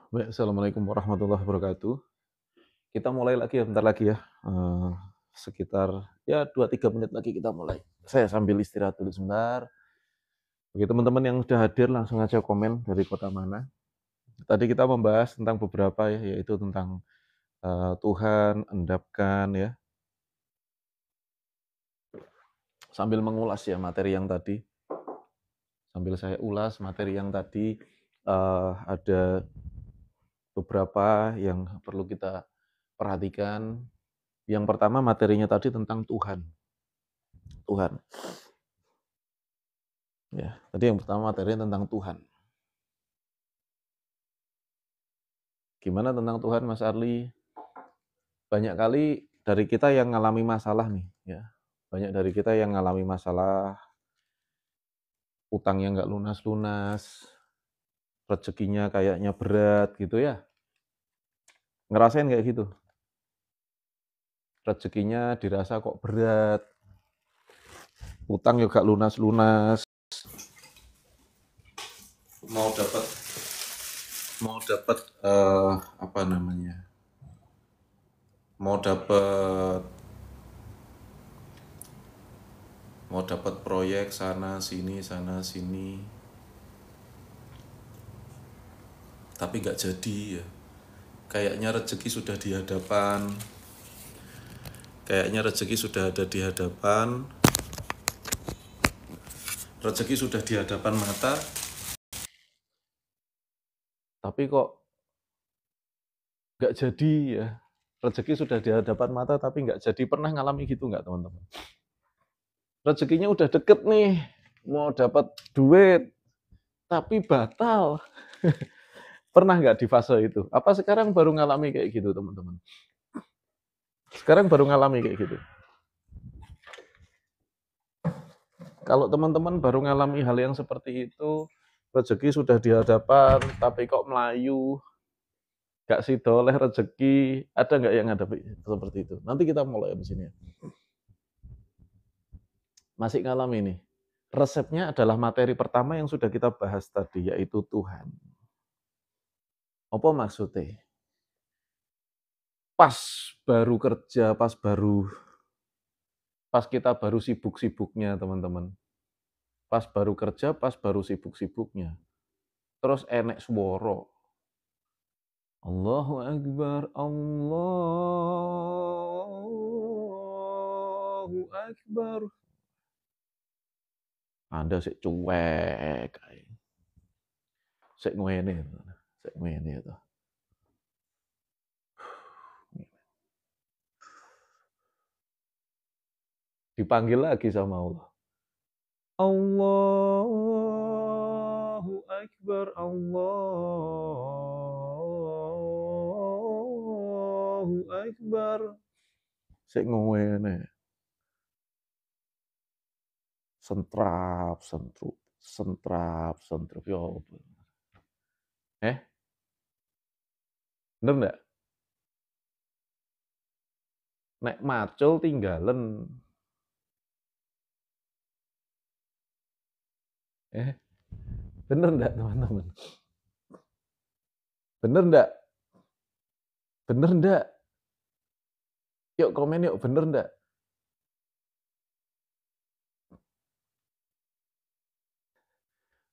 Baik, assalamualaikum warahmatullahi wabarakatuh. Kita mulai lagi ya, bentar lagi ya. Sekitar ya 2-3 menit lagi kita mulai. Saya sambil istirahat dulu sebentar. Bagi teman-teman yang sudah hadir langsung aja komen dari kota mana. Tadi kita membahas tentang beberapa ya, yaitu tentang Tuhan, endapkan ya. Sambil mengulas ya materi yang tadi. Sambil saya ulas materi yang tadi, ada beberapa yang perlu kita perhatikan. Yang pertama materinya tadi tentang Tuhan. Tuhan. Ya, tadi yang pertama materinya tentang Tuhan. Gimana tentang Tuhan, Mas Arli? Banyak kali dari kita yang ngalami masalah nih, ya. Banyak dari kita yang ngalami masalah, utangnya nggak lunas-lunas, rezekinya kayaknya berat gitu ya. Ngerasain kayak gitu? Rezekinya dirasa kok berat, utang juga lunas-lunas, mau dapat apa namanya? Mau dapat proyek sana sini, tapi nggak jadi ya. Kayaknya rezeki sudah di hadapan, kayaknya rezeki sudah ada di hadapan, rezeki sudah di hadapan mata, tapi kok nggak jadi ya. Rezeki sudah di hadapan mata tapi nggak jadi. Pernah ngalami gitu nggak teman-teman? Rezekinya udah deket nih, mau dapat duit, tapi batal. Pernah nggak di fase itu? Apa sekarang baru ngalami kayak gitu teman-teman? Sekarang baru ngalami kayak gitu. Kalau teman-teman baru ngalami hal yang seperti itu, rezeki sudah di hadapan, tapi kok melayu, gak sih doleh rezeki, ada nggak yang ngadepin seperti itu? Nanti kita mulai di sini. Masih ngalami nih. Resepnya adalah materi pertama yang sudah kita bahas tadi, yaitu Tuhan. Apa maksudnya? Pas baru kerja, pas kita baru sibuk-sibuknya teman-teman. Pas baru kerja, pas baru sibuk-sibuknya. Terus enek swara. Allahu Akbar, Allahu Akbar. Anda sik cuek ae. Sik ngene itu. Dipanggil lagi sama Allah. Allahu Akbar, Allahu Akbar. Sik ngene. Sentrap, sentrup, sentrap, sentrup. Ya Allah. Bener nggak? Nek macul tinggalen. Eh, bener nggak teman-teman? Bener nggak? Bener nggak? Yuk komen yuk, bener nggak?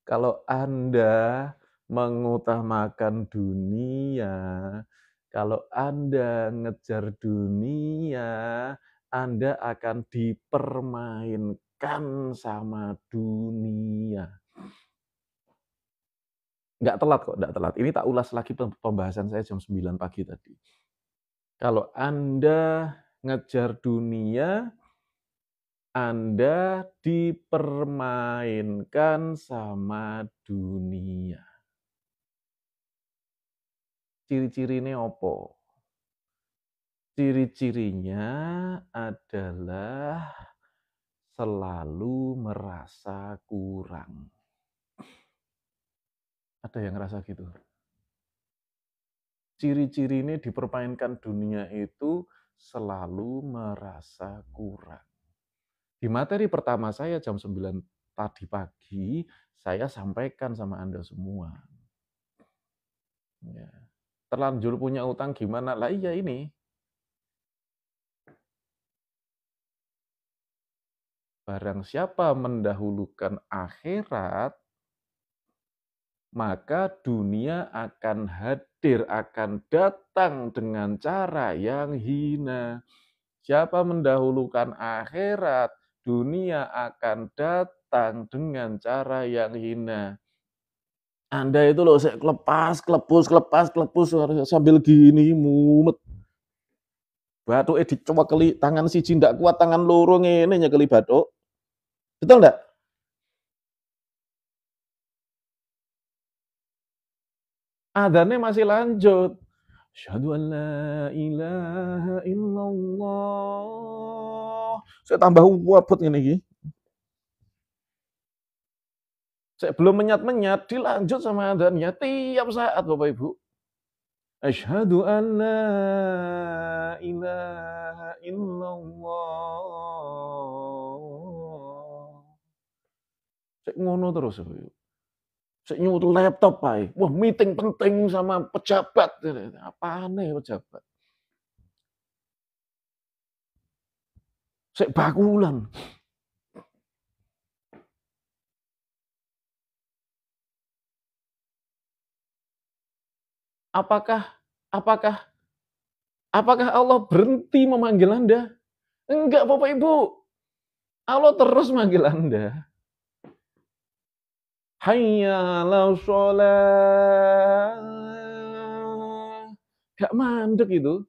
Kalau Anda mengutamakan dunia, kalau Anda ngejar dunia, Anda akan dipermainkan sama dunia. Nggak telat kok, nggak telat. Ini tak ulas lagi pembahasan saya jam 9 pagi tadi. Kalau Anda ngejar dunia, Anda dipermainkan sama dunia. Ciri-cirinya opo? Ciri-cirinya adalah selalu merasa kurang. Ada yang ngerasa gitu? Ciri-ciri ini dipermainkan dunia itu selalu merasa kurang. Di materi pertama saya jam 9 tadi pagi, saya sampaikan sama Anda semua. Ya. Terlanjur punya utang gimana? Lah iya ini. Barang siapa mendahulukan akhirat, maka dunia akan hadir, akan datang dengan cara yang hina. Siapa mendahulukan akhirat, dunia akan datang dengan cara yang hina. Anda itu loh, saya klepus, sambil gini, mumet. Batuk dicowekeli, tangan siji ndak kuat, tangan loro ngene nyekeli batuk. Betul ndak? Adzannya masih lanjut. Asyhadu an la ilaha illallah. Saya tambah wabut ngene iki. Saya belum menyat-menyat, dilanjut sama adzannya tiap saat Bapak Ibu. Asyhadu an la ilaha illallah. Cek ngono terus Bapak Ibu. Cek nyuruh laptop ae. Wah, meeting penting sama pejabat. Apa aneh pejabat. Cek bakulan. Apakah Allah berhenti memanggil Anda? Enggak, Bapak Ibu. Allah terus manggil Anda. Hayya 'alas shalah. Gak mandek itu.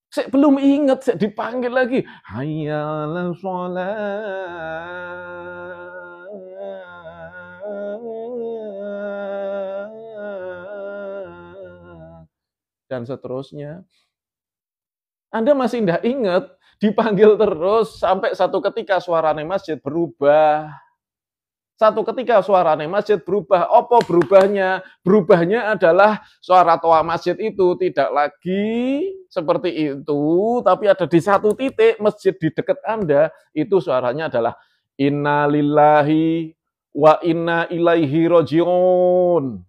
Saya belum ingat, saya dipanggil lagi. Hayya 'alas shalah. Dan seterusnya. Anda masih tidak ingat, dipanggil terus sampai satu ketika suarane masjid berubah. Satu ketika suarane masjid berubah. Apa berubahnya? Berubahnya adalah suara toa masjid itu tidak lagi seperti itu, tapi ada di satu titik masjid di dekat Anda, itu suaranya adalah Inna lillahi wa inna ilaihi raji'un.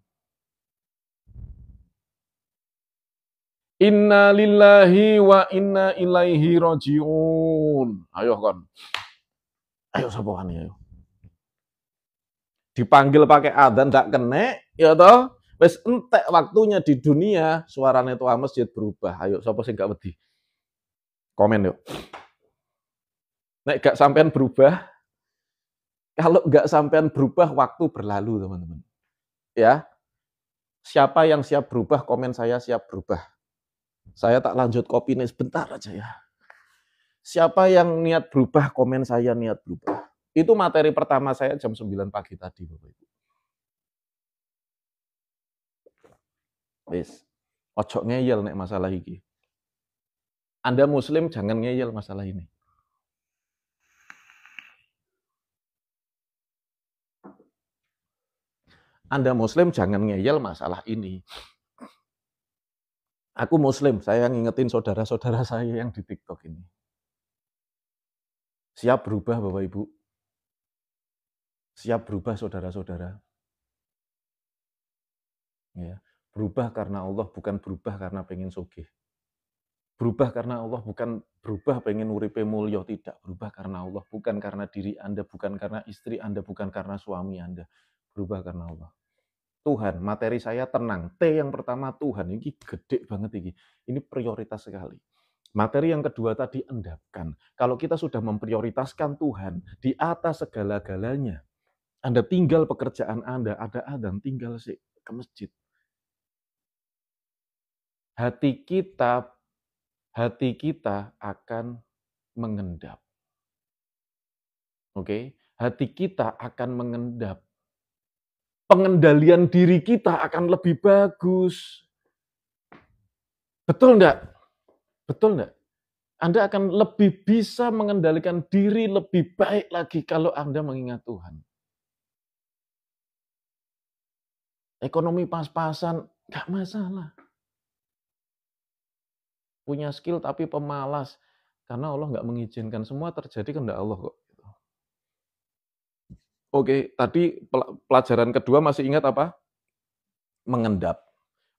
Inna lillahi wa inna ilaihi raji'un. Ayo kon. Ayo sapa wani ayo. Dipanggil pakai adzan ndak kene, ya toh? Wis entek waktunya di dunia, suarane tua masjid berubah. Ayo sapa sing gak wedi? Komen yuk. Nek gak sampean berubah, kalau gak sampean berubah, waktu berlalu, teman-teman. Ya. Siapa yang siap berubah, komen saya siap berubah. Saya tak lanjut kopi nih sebentar aja ya. Siapa yang niat berubah, komen saya niat berubah. Itu materi pertama saya jam 9 pagi tadi, Bapak Ibu. Wis, ojo ngeyel nek masalah iki. Anda muslim jangan ngeyel masalah ini. Anda muslim jangan ngeyel masalah ini. Aku muslim, saya ngingetin saudara-saudara saya yang di TikTok ini. Siap berubah Bapak Ibu? Siap berubah saudara-saudara? Ya, berubah karena Allah, bukan berubah karena pengen sugih. Berubah karena Allah, bukan berubah pengen uripe mulya, tidak. Berubah karena Allah, bukan karena diri Anda, bukan karena istri Anda, bukan karena suami Anda. Berubah karena Allah. Tuhan, materi saya tenang. T yang pertama Tuhan, ini gede banget ini. Ini prioritas sekali. Materi yang kedua tadi endapkan. Kalau kita sudah memprioritaskan Tuhan di atas segala-galanya, Anda tinggal pekerjaan Anda, ada adzan, tinggal sih ke masjid. Hati kita akan mengendap. Oke, hati kita akan mengendap. Pengendalian diri kita akan lebih bagus. Betul enggak? Betul enggak? Anda akan lebih bisa mengendalikan diri lebih baik lagi kalau Anda mengingat Tuhan. Ekonomi pas-pasan, enggak masalah. Punya skill tapi pemalas. Karena Allah enggak mengizinkan, semua terjadi kehendak Allah kok. Oke, tadi pelajaran kedua masih ingat apa? Mengendap.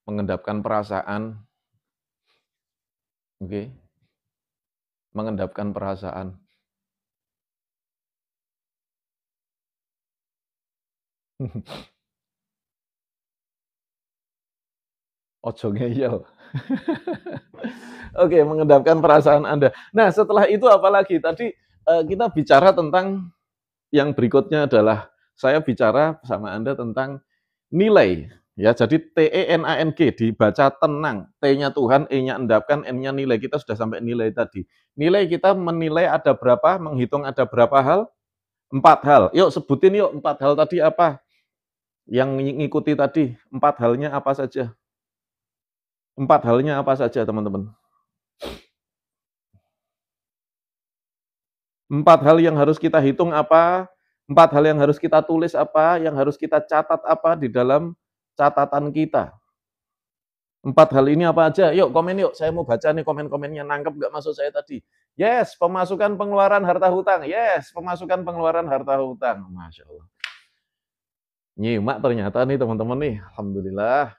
mengendapkan perasaan, oke, mengendapkan perasaan. Ojo ngeyel. Oke, mengendapkan perasaan Anda. Nah, setelah itu apalagi? Tadi kita bicara tentang yang berikutnya adalah saya bicara sama Anda tentang nilai. Ya, jadi TENANG dibaca tenang, T-nya Tuhan, E-nya endapkan, N-nya nilai. Kita sudah sampai nilai tadi. Nilai kita menilai ada berapa, menghitung ada berapa hal? 4 hal. Yuk sebutin yuk 4 hal tadi apa? Yang mengikuti tadi, 4 halnya apa saja? 4 halnya apa saja, teman-teman? 4 hal yang harus kita hitung apa? 4 hal yang harus kita tulis apa? Yang harus kita catat apa di dalam catatan kita? 4 hal ini apa aja? Yuk komen yuk, saya mau baca nih komen-komennya, nangkep nggak maksud saya tadi? Yes, pemasukan pengeluaran harta hutang. Yes, pemasukan pengeluaran harta hutang. Masya Allah. Nyimak ternyata nih teman-teman nih, Alhamdulillah.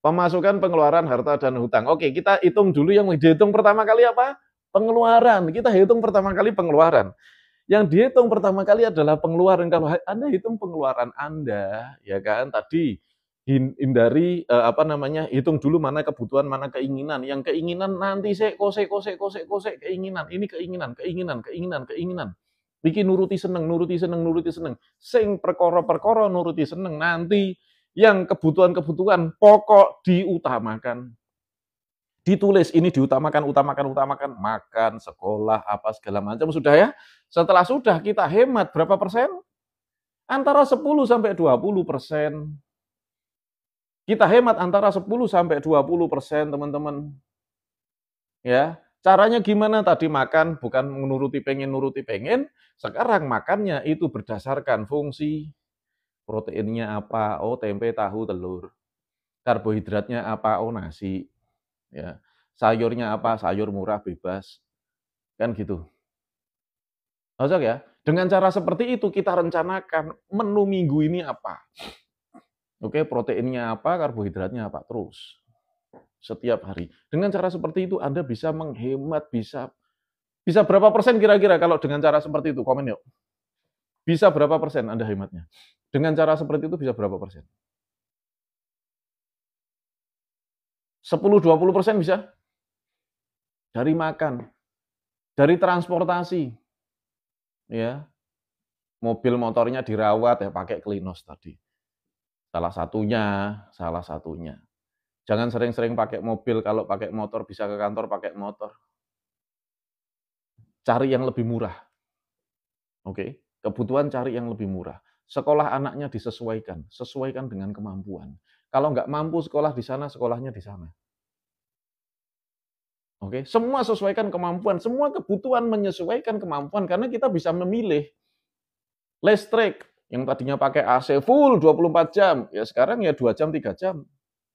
Pemasukan pengeluaran harta dan hutang. Oke, kita hitung dulu yang dihitung pertama kali apa? Pengeluaran. Kita hitung pertama kali pengeluaran. Yang dihitung pertama kali adalah pengeluaran. Kalau Anda hitung pengeluaran Anda, ya kan, tadi hindari hitung dulu mana kebutuhan, mana keinginan. Yang keinginan nanti kosek keinginan. Ini keinginan. Bikin nuruti seneng. Sing perkara-perkara nuruti seneng. Nanti yang kebutuhan-kebutuhan pokok diutamakan. Ditulis ini diutamakan, makan, sekolah, apa segala macam sudah ya. Setelah sudah kita hemat berapa persen? Antara 10 sampai 20%. Kita hemat antara 10 sampai 20%, teman-teman. Ya, caranya gimana? Tadi makan bukan nuruti pengen. Sekarang makannya itu berdasarkan fungsi. Proteinnya apa? Oh, tempe, tahu, telur. Karbohidratnya apa? Oh, nasi. Ya. Sayurnya apa? Sayur murah bebas. Kan gitu. Cocok ya? Dengan cara seperti itu kita rencanakan menu minggu ini apa. Oke, proteinnya apa, karbohidratnya apa, terus. Setiap hari. Dengan cara seperti itu Anda bisa menghemat, bisa berapa persen kira-kira kalau dengan cara seperti itu? Komen yuk. Bisa berapa persen Anda hematnya? Dengan cara seperti itu bisa berapa persen? 10-20% bisa? Dari makan, dari transportasi, ya, mobil motornya dirawat ya pakai Klinos tadi. Salah satunya. Jangan sering-sering pakai mobil, kalau pakai motor bisa ke kantor pakai motor. Cari yang lebih murah. Oke, kebutuhan cari yang lebih murah. Sekolah anaknya sesuaikan dengan kemampuan. Kalau nggak mampu sekolah di sana, sekolahnya di sana. Oke, semua sesuaikan kemampuan, semua kebutuhan menyesuaikan kemampuan karena kita bisa memilih. Listrik yang tadinya pakai AC full 24 jam, ya sekarang ya 2 jam, 3 jam,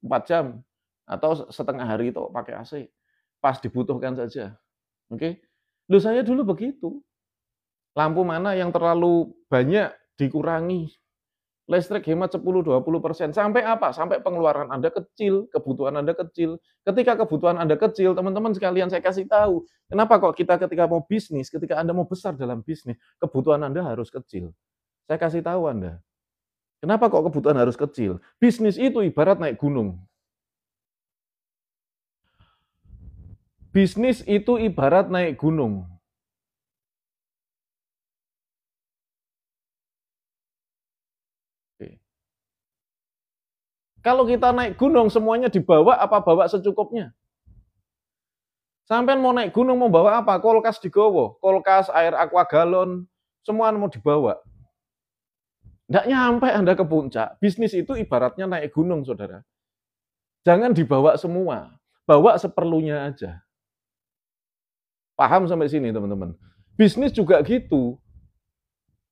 4 jam atau setengah hari itu pakai AC. Pas dibutuhkan saja. Oke. Loh saya dulu begitu. Lampu mana yang terlalu banyak dikurangi. Listrik hemat 10-20%. Sampai apa? Sampai pengeluaran Anda kecil, kebutuhan Anda kecil. Ketika kebutuhan Anda kecil, teman-teman sekalian saya kasih tahu. Kenapa kok kita ketika mau bisnis, ketika Anda mau besar dalam bisnis, kebutuhan Anda harus kecil. Saya kasih tahu Anda. Kenapa kok kebutuhan harus kecil? Bisnis itu ibarat naik gunung. Bisnis itu ibarat naik gunung. Kalau kita naik gunung semuanya dibawa apa bawa secukupnya? Sampai mau naik gunung mau bawa apa? Kulkas digowo, kulkas, air aqua galon, semua mau dibawa. Nggak nyampe Anda ke puncak. Bisnis itu ibaratnya naik gunung, saudara. Jangan dibawa semua, bawa seperlunya aja. Paham sampai sini, teman-teman? Bisnis juga gitu.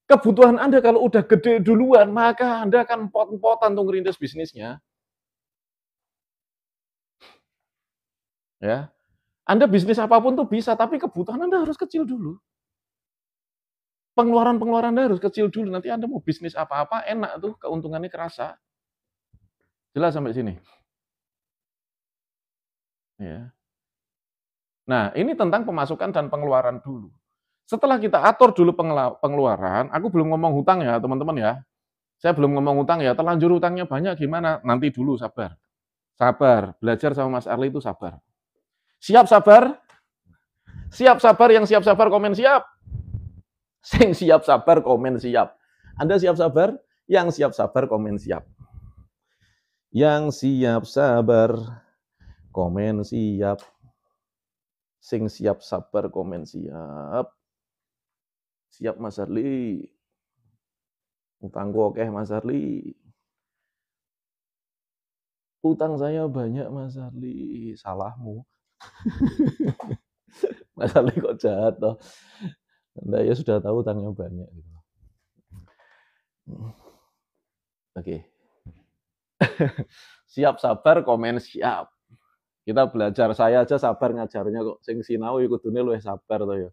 Kebutuhan Anda kalau udah gede duluan, maka Anda akan pot-potan untuk ngerintis bisnisnya. Ya, Anda bisnis apapun tuh bisa, tapi kebutuhan Anda harus kecil dulu. Pengeluaran Anda harus kecil dulu. Nanti Anda mau bisnis apa-apa, enak tuh, keuntungannya kerasa. Jelas sampai sini? Ya. Nah, ini tentang pemasukan dan pengeluaran dulu. Setelah kita atur dulu pengeluaran, aku belum ngomong hutang ya, teman-teman ya. Saya belum ngomong hutang ya, terlanjur hutangnya banyak gimana? Nanti dulu, sabar. Sabar, belajar sama Mas Arli itu sabar. Siap sabar? Siap sabar, yang siap sabar komen siap. Sing siap sabar komen siap. Anda siap sabar? Yang siap sabar komen siap. Yang siap sabar komen siap. Sing siap sabar komen siap. Siap Mas Arli. Utangku oke Mas Arli. Utang saya banyak Mas Arli. Salahmu. Mas Arli kok jahat toh. Anda ya sudah tahu utangnya banyak gitu. Oke. Siap sabar komen siap. Kita belajar, saya aja sabar ngajarnya kok. Sing sinau iku kudune luwih sabar toh ya.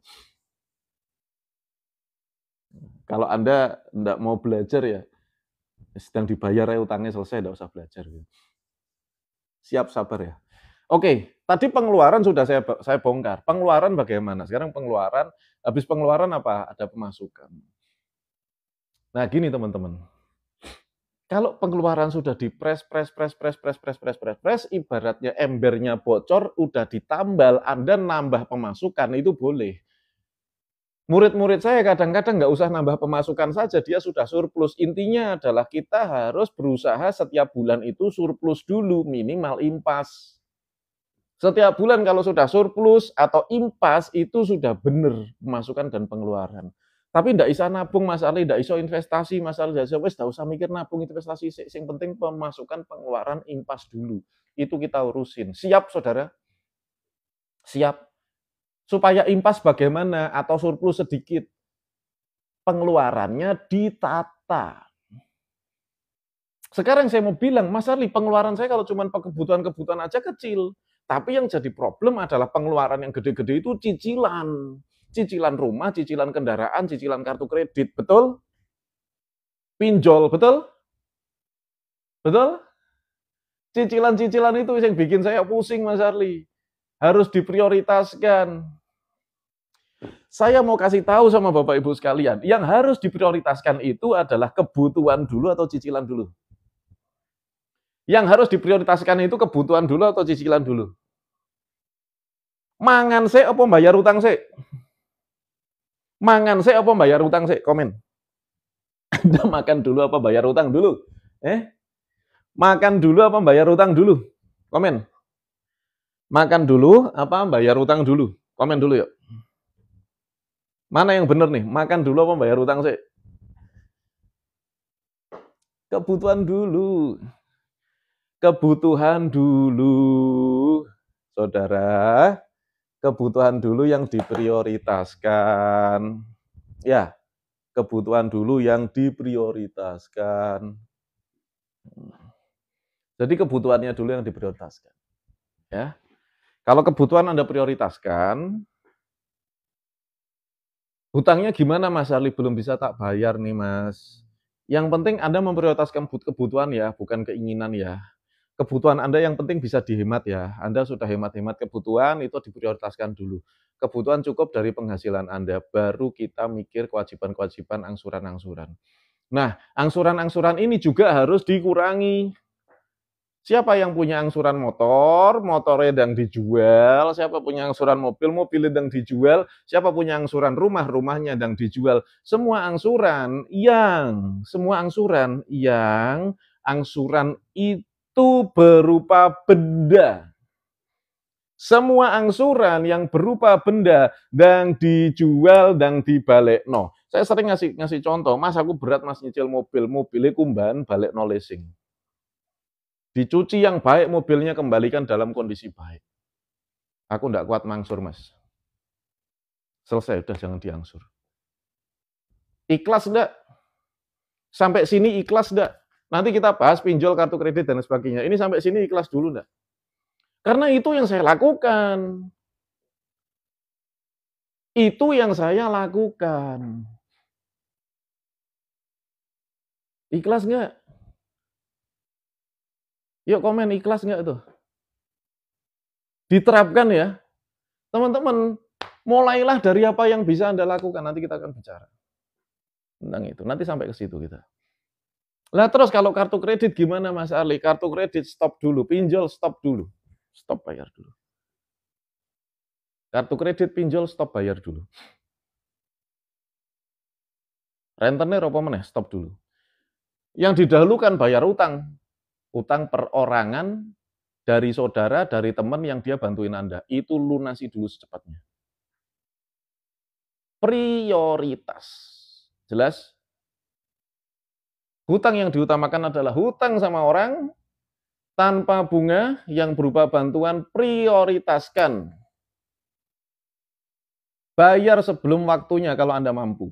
Kalau Anda enggak mau belajar ya sedang dibayar ya utangnya selesai, enggak usah belajar gitu. Siap sabar ya. Oke, tadi pengeluaran sudah saya bongkar. Pengeluaran bagaimana? Sekarang pengeluaran, habis pengeluaran apa? Ada pemasukan. Nah, gini teman-teman. Kalau pengeluaran sudah dipres, ibaratnya embernya bocor, udah ditambal, Anda nambah pemasukan, itu boleh. Murid-murid saya kadang-kadang nggak usah nambah pemasukan saja, dia sudah surplus. Intinya adalah kita harus berusaha setiap bulan itu surplus dulu, minimal impas. Setiap bulan kalau sudah surplus atau impas, itu sudah benar pemasukan dan pengeluaran. Tapi tidak bisa nabung Mas Arli, tidak bisa investasi Mas Arli, tidak usah mikir nabung investasi, yang penting pemasukan pengeluaran impas dulu. Itu kita urusin. Siap saudara? Siap. Supaya impas bagaimana atau surplus sedikit? Pengeluarannya ditata. Sekarang saya mau bilang, Mas Arli, pengeluaran saya kalau cuma kebutuhan-kebutuhan aja kecil. Tapi yang jadi problem adalah pengeluaran yang gede-gede itu cicilan. Cicilan rumah, cicilan kendaraan, cicilan kartu kredit. Betul? Pinjol, betul? Betul? Cicilan-cicilan itu yang bikin saya pusing, Mas Arli. Harus diprioritaskan. Saya mau kasih tahu sama Bapak Ibu sekalian, yang harus diprioritaskan itu adalah kebutuhan dulu atau cicilan dulu? Yang harus diprioritaskan itu kebutuhan dulu atau cicilan dulu? Mangan sik apa bayar utang sik? Mangan sik apa bayar utang sik? Komen. Anda makan dulu apa bayar utang dulu? Makan dulu apa bayar utang dulu? Komen. Makan dulu apa bayar utang dulu? Komen dulu yuk. Mana yang benar nih? Makan dulu apa bayar utang sih? Kebutuhan dulu. Kebutuhan dulu. Saudara, kebutuhan dulu yang diprioritaskan. Ya, kebutuhan dulu yang diprioritaskan. Jadi kebutuhannya dulu yang diprioritaskan. Ya. Kalau kebutuhan Anda prioritaskan, hutangnya gimana Mas Arli? Belum bisa tak bayar nih Mas. Yang penting Anda memprioritaskan kebutuhan ya, bukan keinginan ya. Kebutuhan Anda yang penting bisa dihemat ya. Anda sudah hemat-hemat kebutuhan, itu diprioritaskan dulu. Kebutuhan cukup dari penghasilan Anda, baru kita mikir kewajiban-kewajiban angsuran-angsuran. Nah, angsuran-angsuran ini juga harus dikurangi. Siapa yang punya angsuran motor, motornya yang dijual. Siapa punya angsuran mobil, mobilnya yang dijual. Siapa punya angsuran rumah, rumahnya yang dijual. Semua angsuran yang angsuran itu berupa benda. Semua angsuran yang berupa benda dan dijual dan dibalik. No, saya sering ngasih contoh, Mas aku berat Mas nyicil mobilnya kumbahan balik no leasing. Dicuci yang baik, mobilnya kembalikan dalam kondisi baik. Aku enggak kuat mangsur, Mas. Selesai, udah jangan diangsur. Ikhlas enggak? Sampai sini ikhlas enggak? Nanti kita bahas pinjol, kartu kredit, dan sebagainya. Ini sampai sini ikhlas dulu enggak? Karena itu yang saya lakukan. Itu yang saya lakukan. Ikhlas enggak? Yuk komen ikhlas nggak tuh? Diterapkan ya. Teman-teman, mulailah dari apa yang bisa Anda lakukan. Nanti kita akan bicara tentang itu. Nanti sampai ke situ kita. Nah terus kalau kartu kredit gimana Mas Arli? Kartu kredit stop dulu, pinjol stop dulu. Stop bayar dulu. Kartu kredit pinjol stop bayar dulu. Rentenir apa meneh stop dulu. Yang didahulukan bayar utang. Utang perorangan dari saudara, dari teman yang dia bantuin Anda. Itu lunasi dulu secepatnya. Prioritas. Jelas? Hutang yang diutamakan adalah hutang sama orang tanpa bunga yang berupa bantuan, prioritaskan. Bayar sebelum waktunya kalau Anda mampu.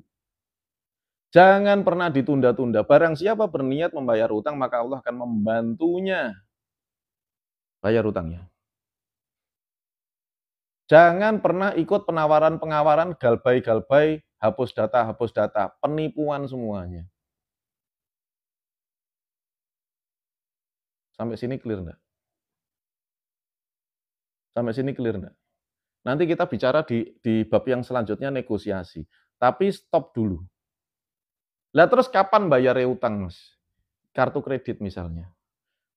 Jangan pernah ditunda-tunda. Barang siapa berniat membayar hutang, maka Allah akan membantunya bayar hutangnya. Jangan pernah ikut penawaran-penawaran galbay-galbay, hapus data, penipuan semuanya. Sampai sini clear enggak? Sampai sini clear enggak? Nanti kita bicara di bab yang selanjutnya negosiasi. Tapi stop dulu. Lah terus kapan bayar utang, Mas? Kartu kredit misalnya.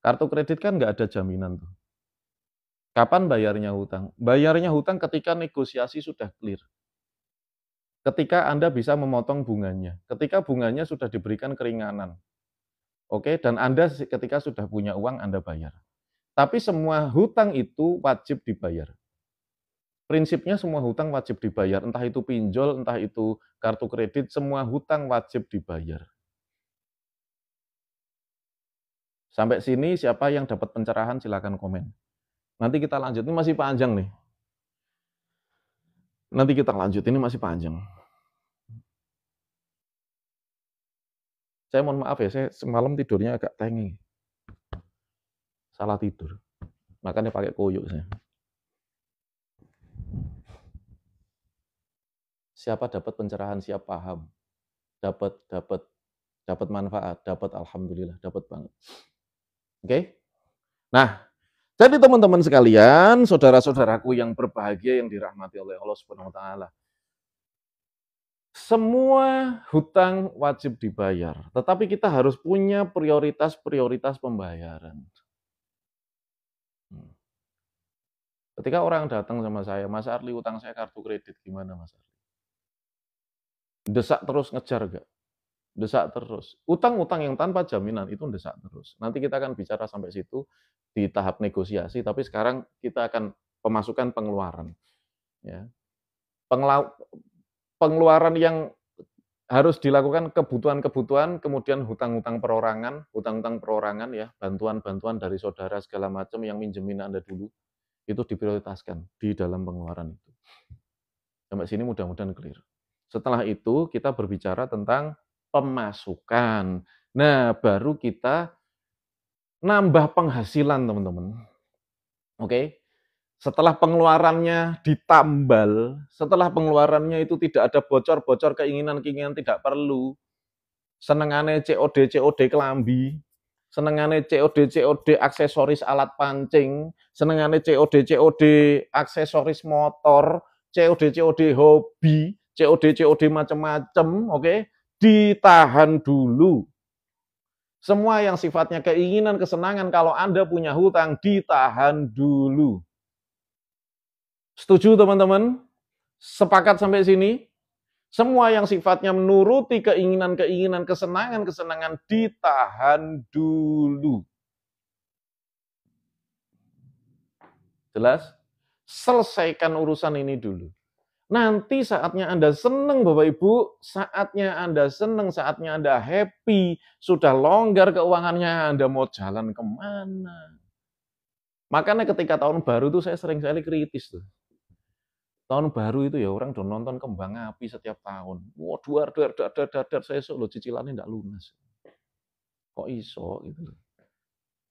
Kartu kredit kan nggak ada jaminan tuh. Kapan bayarnya hutang? Bayarnya hutang ketika negosiasi sudah clear. Ketika Anda bisa memotong bunganya. Ketika bunganya sudah diberikan keringanan. Oke, dan Anda ketika sudah punya uang, Anda bayar. Tapi semua hutang itu wajib dibayar. Prinsipnya semua hutang wajib dibayar. Entah itu pinjol, entah itu kartu kredit, semua hutang wajib dibayar. Sampai sini siapa yang dapat pencerahan silakan komen. Nanti kita lanjut, ini masih panjang nih. Nanti kita lanjut, ini masih panjang. Saya mohon maaf ya, saya semalam tidurnya agak tengeng. Salah tidur. Makanya pakai koyo saya. Siapa dapat pencerahan, siap paham. Dapat manfaat, dapat alhamdulillah, dapat banget. Oke? Nah, jadi teman-teman sekalian, saudara-saudaraku yang berbahagia yang dirahmati oleh Allah Subhanahu wa taala. Semua hutang wajib dibayar, tetapi kita harus punya prioritas-prioritas pembayaran. Ketika orang datang sama saya, Mas Arli utang saya kartu kredit, gimana Mas Arli? Desak terus ngejar gak? Desak terus. Utang-utang yang tanpa jaminan itu desak terus. Nanti kita akan bicara sampai situ di tahap negosiasi, tapi sekarang kita akan pemasukan pengeluaran. Ya. Pengeluaran yang harus dilakukan kebutuhan-kebutuhan, kemudian hutang-hutang perorangan ya, bantuan-bantuan dari saudara segala macam yang minjemin Anda dulu, itu diprioritaskan di dalam pengeluaran itu. Sampai sini mudah-mudahan clear. Setelah itu kita berbicara tentang pemasukan. Nah, baru kita nambah penghasilan, teman-teman. Oke? Setelah pengeluarannya ditambal, setelah pengeluarannya itu tidak ada bocor-bocor keinginan-keinginan tidak perlu, senengane COD kelambi, senengane COD aksesoris alat pancing, senengane COD aksesoris motor, COD hobi, COD macam-macam, oke? Ditahan dulu. Semua yang sifatnya keinginan, kesenangan, kalau Anda punya hutang, ditahan dulu. Setuju teman-teman? Sepakat sampai sini? Semua yang sifatnya menuruti keinginan-keinginan, kesenangan-kesenangan ditahan dulu. Jelas? Selesaikan urusan ini dulu. Nanti saatnya Anda senang Bapak Ibu, saatnya Anda senang, saatnya Anda happy, sudah longgar keuangannya, Anda mau jalan kemana? Makanya ketika tahun baru itu saya sering sekali kritis tuh. Tahun baru itu ya orang udah nonton kembang api setiap tahun. Wah, dar, saya lo cicilannya enggak lunas. Kok iso gitu.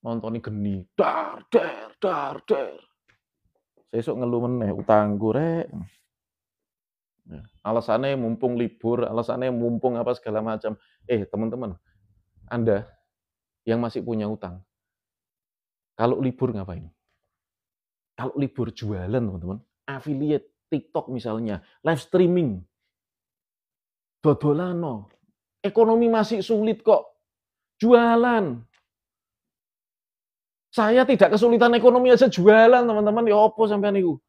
Nontoni geni, dar. Saya esok ngeluh meneh utangku rek. Alasannya mumpung libur, alasannya mumpung apa segala macam. Teman-teman, Anda yang masih punya utang, Kalau libur ngapain? Kalau libur jualan, teman-teman. Affiliate, TikTok misalnya, live streaming, dodolano. Ekonomi masih sulit kok. Jualan. Saya tidak kesulitan ekonomi aja jualan, teman-teman. Ya apa sampean niku?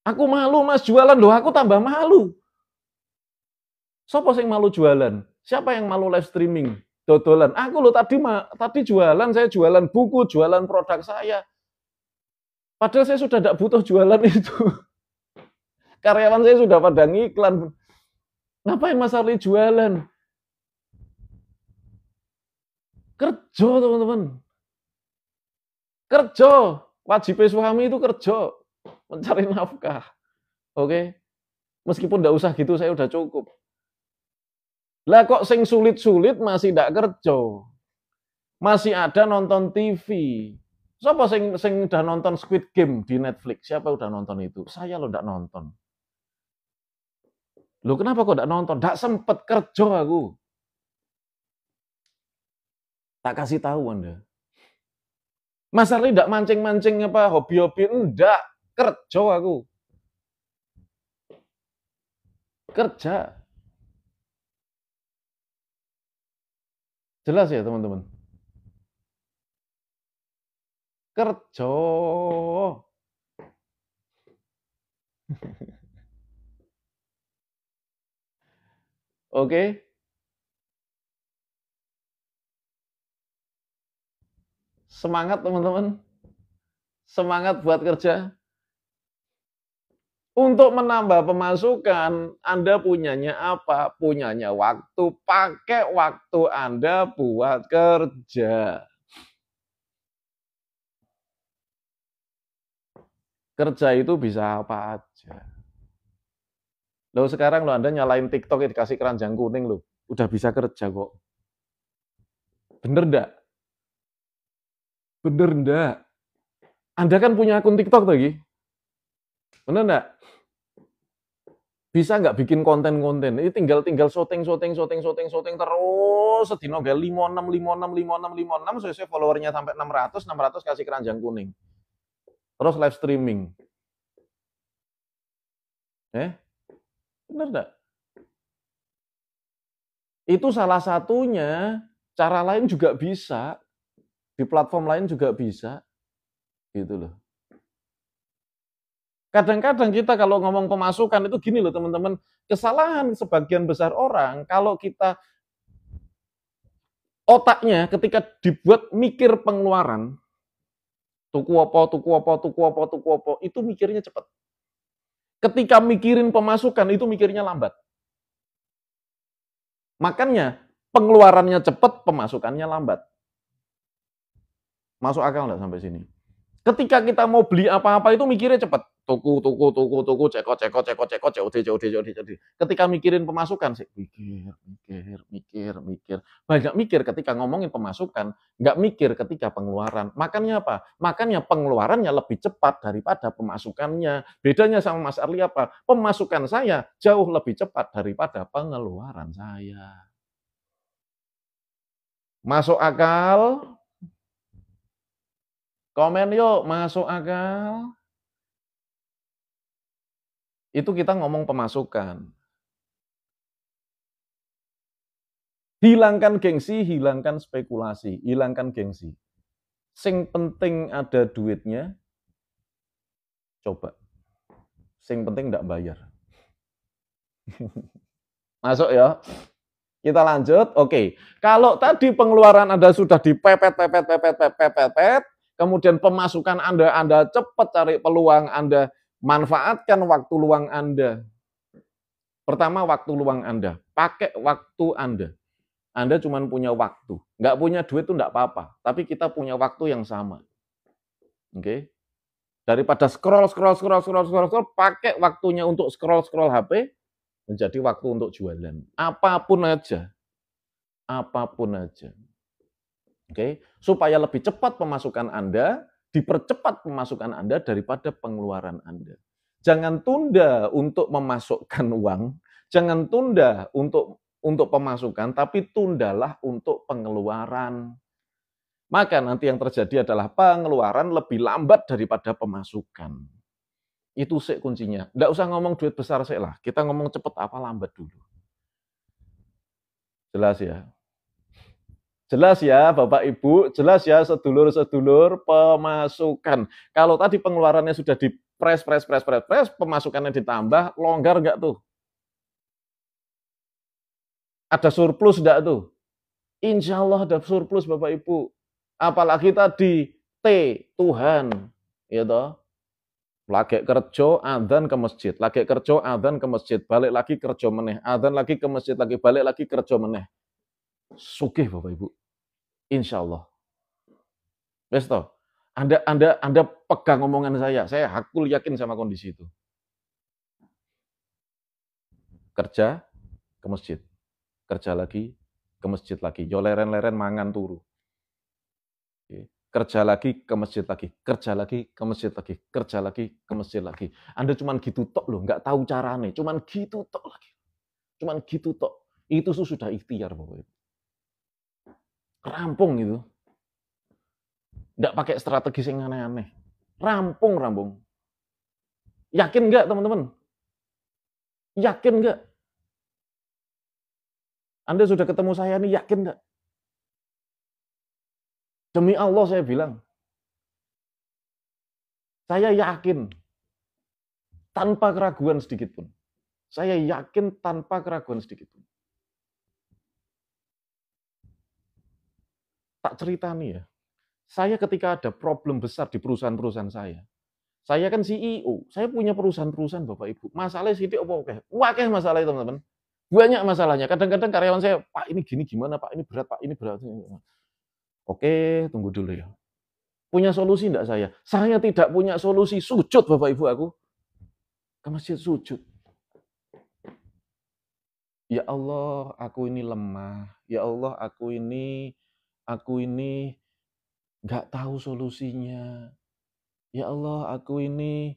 Aku malu, Mas, jualan loh, aku tambah malu. Sopo sing malu jualan? Siapa yang malu live streaming? Dodolan. Aku loh tadi jualan, saya jualan buku, jualan produk saya. Padahal saya sudah tidak butuh jualan itu. Karyawan saya sudah pada ngiklan. Ngapain Mas Arli jualan? Kerja, teman-teman. Kerja. Wajib suami itu kerja. Mencari nafkah. Oke? Meskipun tidak usah gitu, saya udah cukup. Lah kok sing sulit-sulit masih tidak kerja. Masih ada nonton TV. Siapa sing udah nonton Squid Game di Netflix? Siapa udah nonton itu? Saya loh tidak nonton. Loh kenapa kok tidak nonton? Tidak sempat kerja aku. Tak kasih tahu Anda. Mas Arli tidak mancing-mancing apa hobi-hobi. Enggak. Kerja aku. Kerja. Jelas ya teman-teman? Kerja. Oke. Semangat teman-teman. Semangat buat kerja. Untuk menambah pemasukan, Anda punyanya apa? Punyanya waktu. Pakai waktu Anda buat kerja. Kerja itu bisa apa aja. Loh sekarang lo Anda nyalain TikTok dikasih keranjang kuning lo, udah bisa kerja kok. Bener enggak? Bener enggak? Anda kan punya akun TikTok lagi. Bener enggak? Bisa nggak bikin konten-konten? Ini tinggal syuting terus sedino gak 56 sesuai followernya sampai 600 kasih keranjang kuning. Terus live streaming. Bener enggak? Itu salah satunya, cara lain juga bisa. Di platform lain juga bisa. Gitu loh. Kadang-kadang kita kalau ngomong pemasukan itu gini loh teman-teman, kesalahan sebagian besar orang kalau kita otaknya ketika dibuat mikir pengeluaran, tuku apa, itu mikirnya cepat. Ketika mikirin pemasukan itu mikirnya lambat. Makanya pengeluarannya cepat, pemasukannya lambat. Masuk akal nggak sampai sini? Ketika kita mau beli apa-apa itu mikirnya cepat. Tuku, cekot. Ketika mikirin pemasukan sih, mikir. Banyak mikir ketika ngomongin pemasukan, nggak mikir ketika pengeluaran. Makanya apa? Makanya pengeluarannya lebih cepat daripada pemasukannya. Bedanya sama Mas Arli apa? Pemasukan saya jauh lebih cepat daripada pengeluaran saya. Masuk akal? Komen yuk, masuk akal? Itu kita ngomong pemasukan. Hilangkan gengsi, hilangkan spekulasi, hilangkan gengsi. Sing penting ada duitnya, coba. Sing penting enggak bayar. Masuk ya? Kita lanjut. Oke. Kalau tadi pengeluaran Anda sudah dipepet, kemudian pemasukan Anda cepat cari peluang, Anda manfaatkan waktu luang Anda. Pertama, waktu luang Anda. Pakai waktu Anda. Anda cuma punya waktu. Nggak punya duit itu nggak apa-apa. Tapi kita punya waktu yang sama. Oke? Daripada scroll, pakai waktunya untuk scroll HP, menjadi waktu untuk jualan. Apapun aja. Oke? Supaya lebih cepat pemasukan Anda, dipercepat pemasukan Anda daripada pengeluaran Anda. Jangan tunda untuk memasukkan uang, jangan tunda untuk pemasukan, tapi tundalah untuk pengeluaran. maka nanti yang terjadi adalah pengeluaran lebih lambat daripada pemasukan. Itu sih kuncinya. Nggak usah ngomong duit besar sih lah. Kita ngomong cepet apa lambat dulu. Jelas ya? Jelas ya Bapak Ibu, jelas ya sedulur-sedulur pemasukan. Kalau tadi pengeluarannya sudah dipres, pemasukannya ditambah, longgar nggak tuh? Ada surplus nggak tuh? Insya Allah ada surplus Bapak Ibu. Apalagi tadi T, Tuhan. Ya toh? Lagi kerja, adzan ke masjid. Lagi kerja, adzan ke masjid. Balik lagi kerja meneh. Adzan lagi ke masjid, lagi balik lagi kerja meneh. Sugih Bapak Ibu. Insya Allah. Wes toh. Anda pegang omongan saya hakul yakin sama kondisi itu. Kerja ke masjid, kerja lagi ke masjid lagi, yo leren-leren mangan turu. Kerja lagi ke masjid lagi, kerja lagi ke masjid lagi, kerja lagi ke masjid lagi. Anda cuman gitu tok loh, nggak tahu carane, cuman gitu tok lagi. Cuman gitu tok. Itu sudah ikhtiar Bapak Ibu. Rampung itu. Nggak pakai strategi yang aneh-aneh. Rampung. Yakin nggak teman-teman? Yakin nggak? Anda sudah ketemu saya nih, yakin nggak? Demi Allah saya bilang. Saya yakin. Tanpa keraguan sedikit pun. Saya yakin tanpa keraguan sedikit pun. Tak cerita nih ya. Saya ketika ada problem besar di perusahaan-perusahaan saya kan CEO, saya punya perusahaan-perusahaan Bapak Ibu. Masalahnya sidik apa oke? Wakeh masalahnya teman-teman. Banyak masalahnya. Kadang-kadang karyawan saya, Pak ini gini gimana Pak, ini berat Pak, ini berat. Oke, tunggu dulu ya. Punya solusi enggak saya? Saya tidak punya solusi. Sujud Bapak Ibu aku. Ke masjid sujud. Ya Allah, aku ini lemah. Ya Allah, aku ini nggak tahu solusinya. Ya Allah, aku ini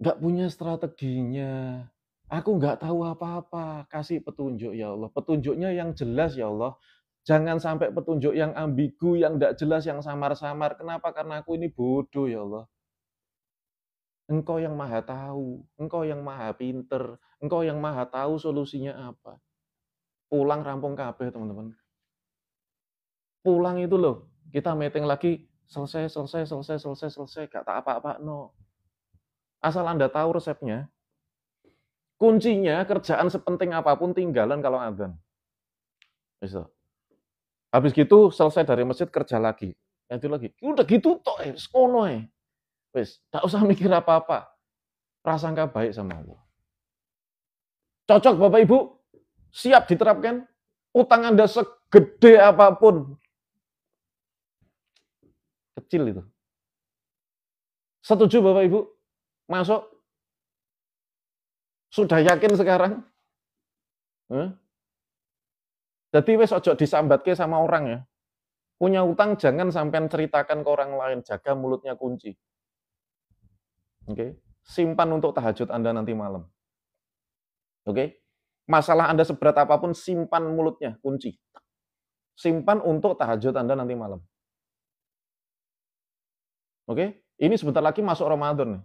nggak punya strateginya. Aku nggak tahu apa-apa. Kasih petunjuk ya Allah. Petunjuknya yang jelas ya Allah. Jangan sampai petunjuk yang ambigu, yang nggak jelas, yang samar-samar. Kenapa? Karena aku ini bodoh ya Allah. Engkau yang maha tahu. Engkau yang maha pinter. Engkau yang maha tahu solusinya apa. Pulang rampung kabeh teman-teman. Pulang itu loh. Kita meeting lagi, selesai, gak tak apa-apa, no. Asal Anda tahu resepnya, kuncinya kerjaan sepenting apapun tinggalan kalau adzan. Habis gitu selesai dari masjid kerja lagi. Itu lagi. Udah gitu tok sekono wis, tak usah mikir apa-apa. Prasangka baik sama Allah. Cocok Bapak Ibu? Siap diterapkan? Utang Anda segede apapun. Kecil itu. Setuju Bapak Ibu? Masuk? Sudah yakin sekarang? Jadi wes ojo disambatke sama orang ya. Punya utang jangan sampai ceritakan ke orang lain, jaga mulutnya kunci. Oke, simpan untuk tahajud Anda nanti malam. Oke, masalah Anda seberat apapun simpan mulutnya kunci. Simpan untuk tahajud Anda nanti malam. Oke, ini sebentar lagi masuk Ramadan nih.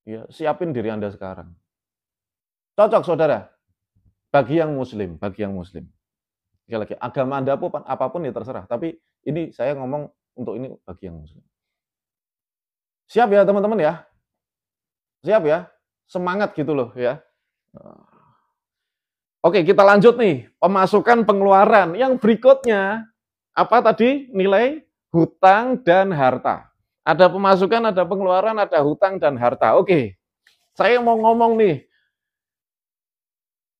Ya, siapin diri Anda sekarang. Cocok saudara? Bagi yang muslim. Sekali lagi, agama Anda apapun ya terserah. Tapi ini saya ngomong untuk ini bagi yang muslim. Siap ya teman-teman ya? Siap ya? Semangat gitu loh ya. Oke, kita lanjut nih. Pemasukan pengeluaran. Yang berikutnya, apa tadi? Nilai hutang dan harta. Ada pemasukan, ada pengeluaran, ada hutang dan harta. Oke, saya mau ngomong nih.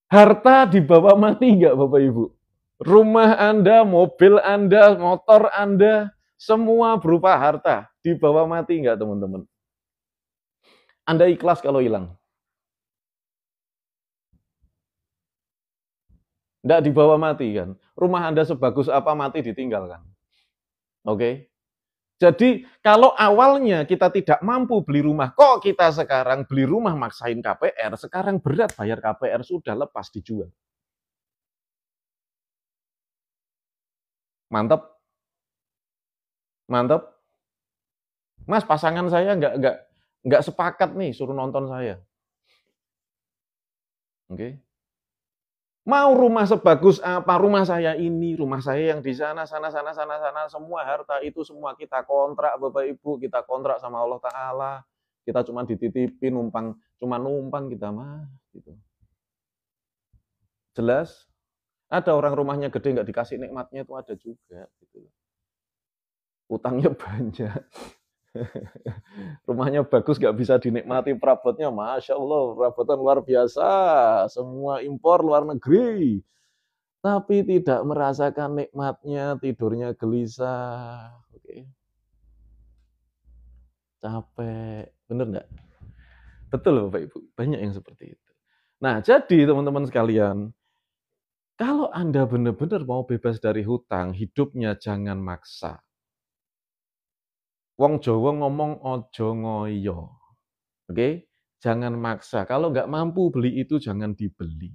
Harta dibawa mati nggak Bapak Ibu? Rumah Anda, mobil Anda, motor Anda, semua berupa harta. Dibawa mati nggak teman-teman? Anda ikhlas kalau hilang? Nggak dibawa mati kan? Rumah Anda sebagus apa mati ditinggalkan. Oke? Jadi kalau awalnya kita tidak mampu beli rumah, kok kita sekarang beli rumah maksain KPR, sekarang berat bayar KPR sudah lepas dijual. Mantep? Mantep? Mas, pasangan saya nggak sepakat nih suruh nonton saya. Oke. Mau rumah sebagus apa, rumah saya ini, rumah saya yang di sana, sana, semua harta itu semua kita kontrak Bapak Ibu, kita kontrak sama Allah Ta'ala. Kita cuma dititipin, cuma numpang kita mah. Gitu. Jelas? Ada orang rumahnya gede nggak dikasih nikmatnya itu ada juga. Gitu. Utangnya banyak. Rumahnya bagus nggak bisa dinikmati perabotnya, Masya Allah, perabotan luar biasa, semua impor luar negeri. Tapi tidak merasakan nikmatnya, tidurnya gelisah. Oke. Capek. Bener nggak? Betul Bapak Ibu, banyak yang seperti itu. Nah, jadi teman-teman sekalian, kalau Anda benar-benar mau bebas dari hutang, hidupnya jangan maksa. Wong Jawa ngomong ojo ngoyo. Oke? Jangan maksa. Kalau nggak mampu beli itu jangan dibeli.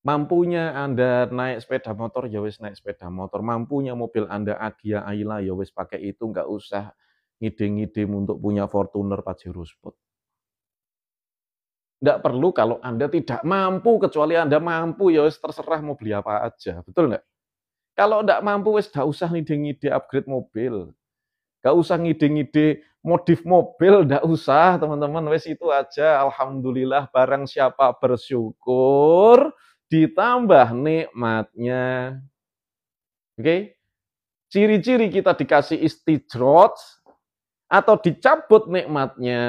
Mampunya Anda naik sepeda motor, ya wis naik sepeda motor. Mampunya mobil Anda Agya Ayla, ya wis pakai itu, nggak usah ngide-ngide untuk punya Fortuner Pajero Sport. Nggak perlu kalau Anda tidak mampu, kecuali Anda mampu, ya wis terserah mau beli apa aja. Betul nggak? Kalau nggak mampu, wis nggak usah ngide-ngide upgrade mobil. Nggak usah ngide-ngide modif mobil, nggak usah teman-teman. Wis itu aja, alhamdulillah barang siapa bersyukur, ditambah nikmatnya. Oke? Ciri-ciri kita dikasih istijrot atau dicabut nikmatnya,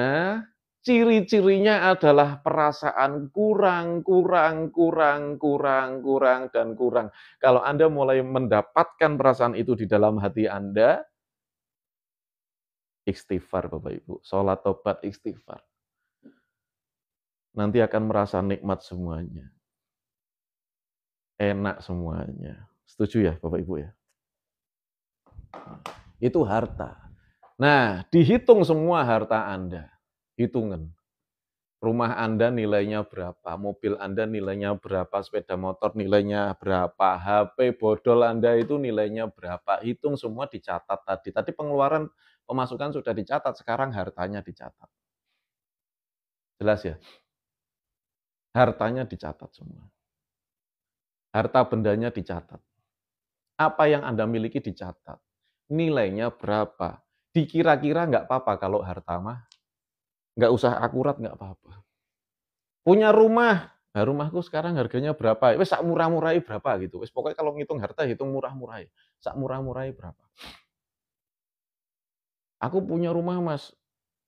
ciri-cirinya adalah perasaan kurang, dan kurang. Kalau Anda mulai mendapatkan perasaan itu di dalam hati Anda, istighfar Bapak Ibu, sholat tobat istighfar. Nanti akan merasa nikmat semuanya. Enak semuanya. Setuju ya Bapak Ibu ya? Itu harta. Nah, dihitung semua harta Anda. Hitungan. Rumah Anda nilainya berapa, mobil Anda nilainya berapa, sepeda motor nilainya berapa, HP bodol Anda itu nilainya berapa. Hitung semua dicatat tadi. Tadi pengeluaran pemasukan sudah dicatat, sekarang hartanya dicatat. Jelas ya? Hartanya dicatat semua. Harta bendanya dicatat. Apa yang Anda miliki dicatat. Nilainya berapa. Dikira-kira nggak apa-apa kalau harta mah. Nggak usah akurat, nggak apa-apa. Punya rumah. Nah, rumahku sekarang harganya berapa? Wes sak murah-murahi berapa gitu. Wes pokoknya kalau ngitung harta hitung murah-murahi. Sak murah-murahi berapa? Aku punya rumah, Mas.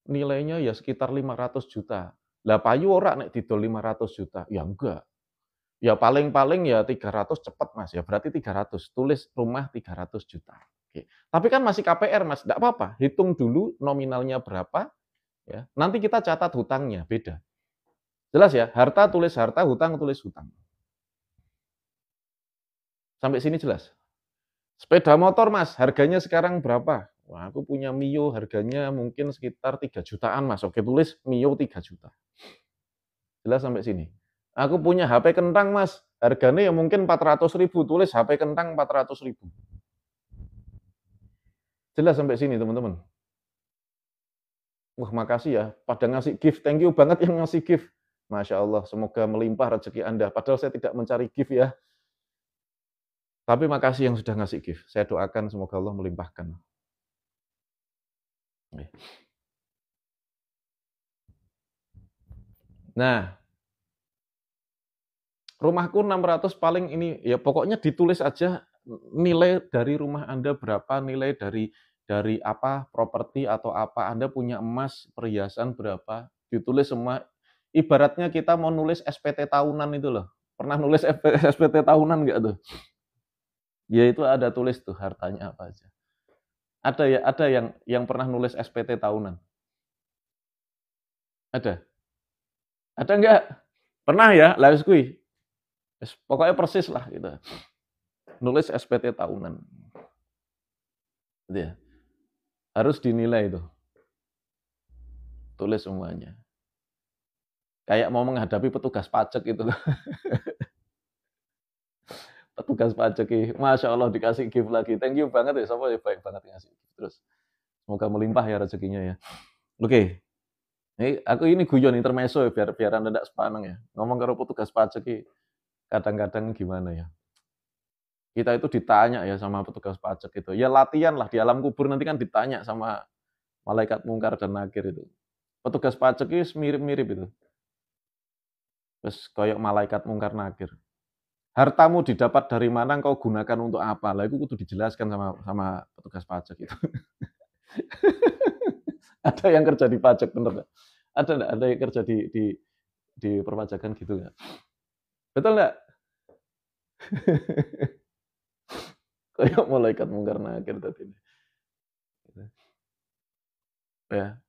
Nilainya ya sekitar 500 juta. Lah payu ora nek didol 500 juta. Ya enggak. Ya paling-paling ya 300 cepet Mas, ya berarti 300, tulis rumah 300 juta. Oke. Tapi kan masih KPR Mas, enggak apa-apa, hitung dulu nominalnya berapa, ya. Nanti kita catat hutangnya, beda. Jelas ya? Harta tulis harta, hutang tulis hutang. Sampai sini jelas? Sepeda motor Mas, harganya sekarang berapa? Wah, aku punya Mio, harganya mungkin sekitar 3 jutaan Mas. Oke, tulis Mio 3 juta. Jelas sampai sini? Aku punya HP kentang Mas, harganya ya mungkin 400.000, tulis HP kentang 400.000. Jelas sampai sini teman-teman? Wah makasih ya, pada ngasih gift, thank you banget yang ngasih gift. Masya Allah, semoga melimpah rezeki Anda. Padahal saya tidak mencari gift ya. Tapi makasih yang sudah ngasih gift. Saya doakan semoga Allah melimpahkan. Nah, rumahku 600 paling ini, ya pokoknya ditulis aja nilai dari rumah Anda berapa, nilai dari apa, properti atau apa, Anda punya emas, perhiasan berapa, ditulis semua. Ibaratnya kita mau nulis SPT tahunan itu loh. Pernah nulis SPT tahunan nggak tuh? Ya itu ada tulis tuh hartanya apa aja. Ada yang pernah nulis SPT tahunan? Ada? Ada nggak? Pernah ya? Lah kui. Pokoknya persis lah gitu. Nulis SPT tahunan. Gitu ya. Harus dinilai itu. Tulis semuanya. Kayak mau menghadapi petugas pajak itu. Petugas pajak Masya Allah dikasih gift lagi. Thank you banget ya, Sopo ya baik banget ngasih gift terus. Semoga melimpah ya rezekinya ya. Oke. Ini guyon intermezzo ya, biar Anda tidak sepaneng ya. Ngomong karo petugas pajak kadang-kadang gimana ya. Kita itu ditanya ya sama petugas pajak itu. Ya latihan lah di alam kubur nanti kan ditanya sama malaikat mungkar dan nakir itu. Petugas pajak itu mirip-mirip itu. Terus koyok malaikat mungkar nakir. Hartamu didapat dari mana, engkau gunakan untuk apa? Lah itu kudu dijelaskan sama petugas pajak itu. Ada yang kerja di pajak bener nggak? Ada nggak? Ada yang kerja di perpajakan gitu nggak? Betul nggak? Kayak malaikat mungkar nakir tadi. Ya.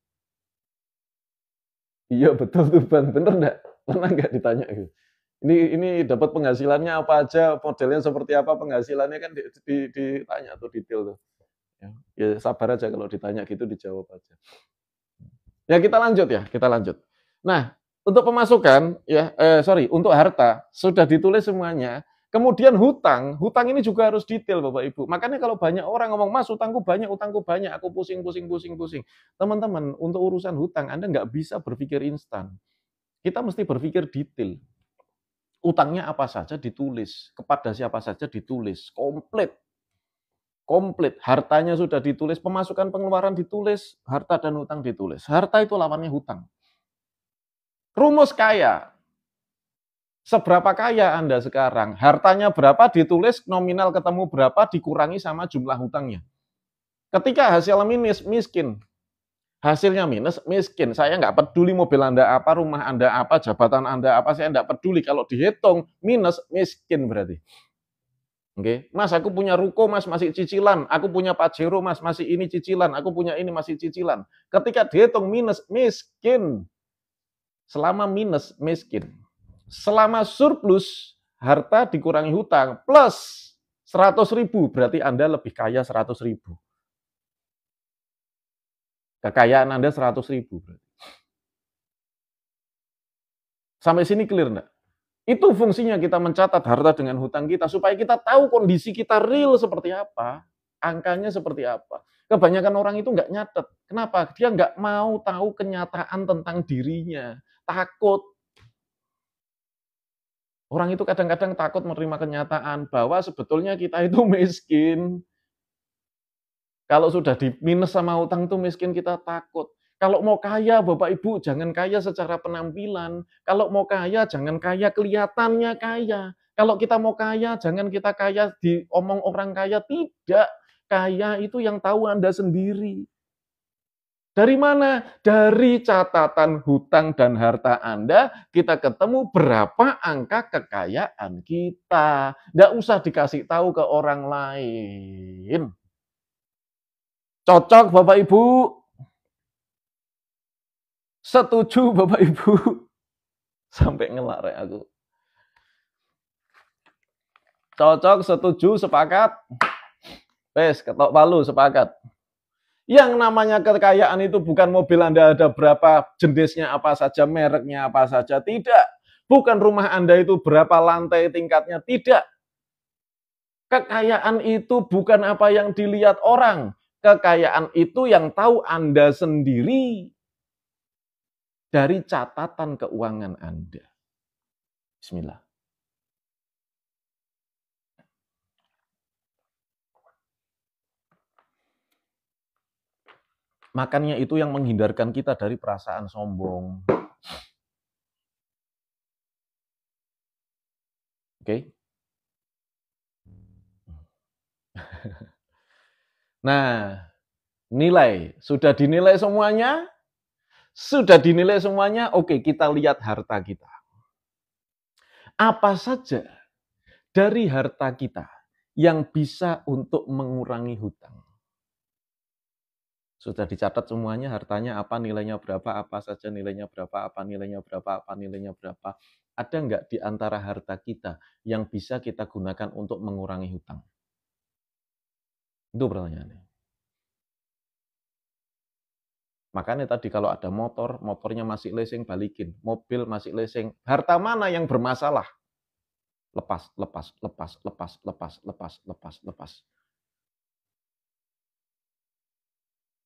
Iya betul tuh Bang, bener nggak? Pernah nggak ditanya gitu? Ini dapat penghasilannya apa aja, modelnya seperti apa, penghasilannya kan ditanya tuh detail tuh. Ya sabar aja kalau ditanya gitu dijawab aja. Ya kita lanjut ya, kita lanjut. Nah, untuk pemasukan untuk harta sudah ditulis semuanya. Kemudian hutang ini juga harus detail Bapak Ibu. Makanya kalau banyak orang ngomong, "Mas, utangku banyak, aku pusing. Teman-teman, untuk urusan hutang Anda nggak bisa berpikir instan. Kita mesti berpikir detail. Utangnya apa saja ditulis, kepada siapa saja ditulis, komplit. Hartanya sudah ditulis, pemasukan pengeluaran ditulis, harta dan hutang ditulis. Harta itu lawannya hutang. Rumus kaya. Seberapa kaya Anda sekarang? Hartanya berapa ditulis, nominal ketemu berapa dikurangi sama jumlah hutangnya. Ketika hasilnya miskin. Hasilnya minus, miskin. Saya nggak peduli mobil Anda apa, rumah Anda apa, jabatan Anda apa, saya nggak peduli. Kalau dihitung minus, miskin berarti. Oke, Mas, aku punya ruko, Mas, masih cicilan. Aku punya Pajero, Mas, masih ini cicilan. Aku punya ini masih cicilan. Ketika dihitung minus, miskin. Selama minus, miskin. Selama surplus, harta dikurangi hutang, plus 100.000, berarti Anda lebih kaya 100.000. Kekayaan Anda 100.000 berarti. Sampai sini clear enggak? Itu fungsinya kita mencatat harta dengan hutang kita, supaya kita tahu kondisi kita real seperti apa, angkanya seperti apa. Kebanyakan orang itu nggak nyatet. Kenapa? Dia nggak mau tahu kenyataan tentang dirinya. Takut. Orang itu kadang-kadang takut menerima kenyataan bahwa sebetulnya kita itu miskin. Kalau sudah di minus sama hutang itu miskin, kita takut. Kalau mau kaya, Bapak Ibu, jangan kaya secara penampilan. Kalau mau kaya, jangan kaya kelihatannya kaya. Kalau kita mau kaya, jangan kita kaya diomong orang kaya. Tidak. Kaya itu yang tahu Anda sendiri. Dari mana? Dari catatan hutang dan harta Anda, kita ketemu berapa angka kekayaan kita. Nggak usah dikasih tahu ke orang lain. Cocok Bapak Ibu? Setuju Bapak Ibu? Sampai ngelarek aku. Cocok, setuju, sepakat? Wes, ketok palu, sepakat. Yang namanya kekayaan itu bukan mobil Anda ada berapa, jenisnya apa saja, mereknya apa saja. Tidak. Bukan rumah Anda itu berapa lantai tingkatnya. Tidak. Kekayaan itu bukan apa yang dilihat orang. Kekayaan itu yang tahu Anda sendiri dari catatan keuangan Anda. Bismillah. Makannya itu yang menghindarkan kita dari perasaan sombong. Oke? Nah, nilai. Sudah dinilai semuanya? Sudah dinilai semuanya? Oke, kita lihat harta kita. Apa saja dari harta kita yang bisa untuk mengurangi hutang? Sudah dicatat semuanya, hartanya apa, nilainya berapa, apa saja nilainya berapa, apa nilainya berapa, apa nilainya berapa. Ada nggak di antara harta kita yang bisa kita gunakan untuk mengurangi hutang? Itu pertanyaannya. Makanya tadi kalau ada motor, motornya masih lesing, balikin. Mobil masih lesing. Harta mana yang bermasalah? Lepas, lepas, lepas, lepas, lepas, lepas, lepas, lepas.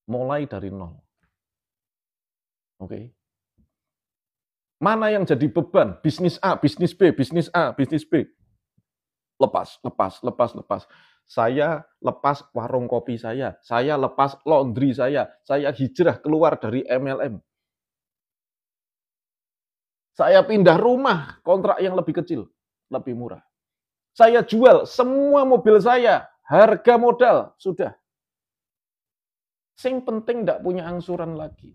Mulai dari nol. Oke. Mana yang jadi beban? Bisnis A, bisnis B, bisnis A, bisnis B. Lepas, lepas, lepas, lepas. Saya lepas warung kopi saya lepas laundry saya hijrah keluar dari MLM. Saya pindah rumah, kontrak yang lebih kecil, lebih murah. Saya jual semua mobil saya, harga modal, sudah. Sing penting tidak punya angsuran lagi.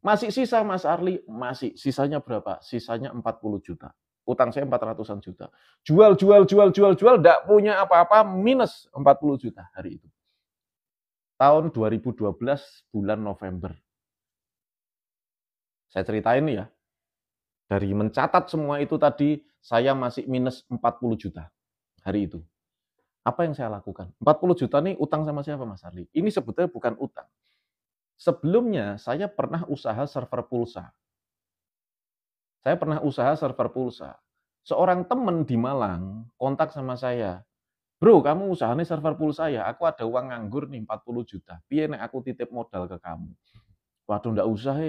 Masih sisa Mas Arli? Masih. Sisanya berapa? Sisanya 40 juta. Utang saya 400-an juta. Jual, tidak punya apa-apa, minus 40 juta hari itu. Tahun 2012, bulan November. Saya ceritain nih ya. Dari mencatat semua itu tadi, saya masih minus 40 juta hari itu. Apa yang saya lakukan? 40 juta nih utang sama siapa Mas Arli? Ini sebetulnya bukan utang. Sebelumnya saya pernah usaha server pulsa. Seorang teman di Malang kontak sama saya. Bro, kamu usahanya server pulsa ya? Aku ada uang nganggur nih 40 juta. Piye nek aku titip modal ke kamu? Waduh, ndak usah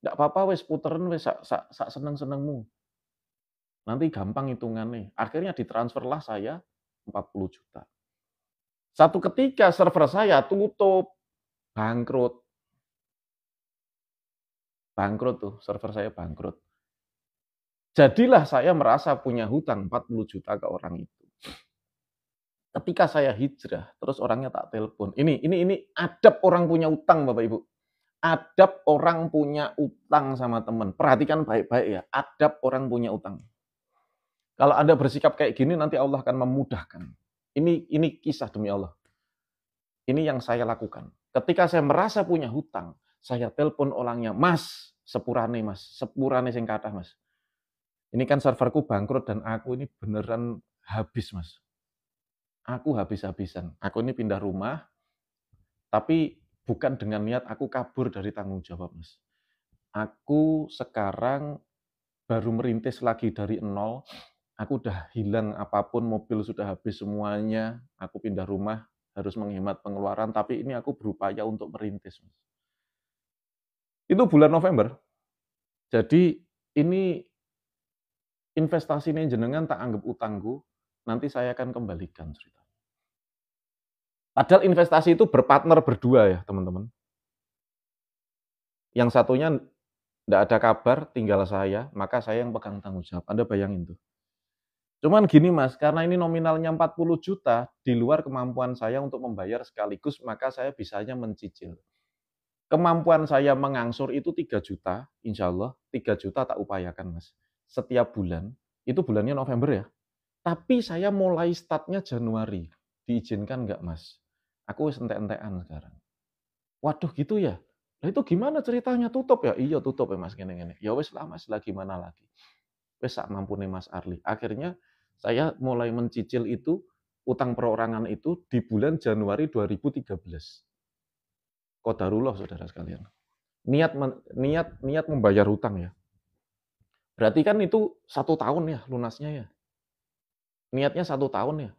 Ndak apa-apa wes puteran wes sak seneng-senengmu. Nanti gampang hitungannya. Akhirnya ditransferlah saya 40 juta. Satu ketika server saya tutup, bangkrut. Bangkrut tuh, server saya bangkrut. Jadilah saya merasa punya hutang 40 juta ke orang itu. Ketika saya hijrah, terus orangnya tak telepon. Ini adab orang punya utang, Bapak Ibu. Adab orang punya utang sama teman. Perhatikan baik-baik ya, adab orang punya utang. Kalau Anda bersikap kayak gini, nanti Allah akan memudahkan. Ini kisah demi Allah. Ini yang saya lakukan. Ketika saya merasa punya hutang, saya telepon orangnya, Mas, sepurane sing kathah Mas. Ini kan serverku bangkrut dan aku ini beneran habis Mas. Aku habis-habisan. Aku ini pindah rumah, tapi bukan dengan niat aku kabur dari tanggung jawab Mas. Aku sekarang baru merintis lagi dari nol. Aku udah hilang apapun, mobil sudah habis semuanya. Aku pindah rumah, harus menghemat pengeluaran, tapi ini aku berupaya untuk merintis. Itu bulan November. Jadi ini investasi ini jenengan tak anggap utangku, nanti saya akan kembalikan cerita. Padahal investasi itu berpartner berdua ya teman-teman. Yang satunya tidak ada kabar, tinggal saya, maka saya yang pegang tanggung jawab. Anda bayangin tuh. Cuman gini Mas, karena ini nominalnya 40 juta, di luar kemampuan saya untuk membayar sekaligus, maka saya bisanya mencicil. Kemampuan saya mengangsur itu 3 juta, insya Allah 3 juta tak upayakan Mas. Setiap bulan, itu bulannya November ya. Tapi saya mulai startnya Januari. Diizinkan nggak Mas? Aku wis entek-entekan sekarang. Waduh gitu ya? Nah itu gimana ceritanya? Tutup ya? Iya tutup ya Mas, gini-gini. Ya wis lah Mas, lagi mana lagi. Wis sak mampune Mas Arli. Akhirnya saya mulai mencicil itu, utang perorangan itu di bulan Januari 2013. Qadarullah saudara sekalian. Niat membayar hutang ya. Berarti kan itu 1 tahun ya lunasnya ya. Niatnya 1 tahun ya.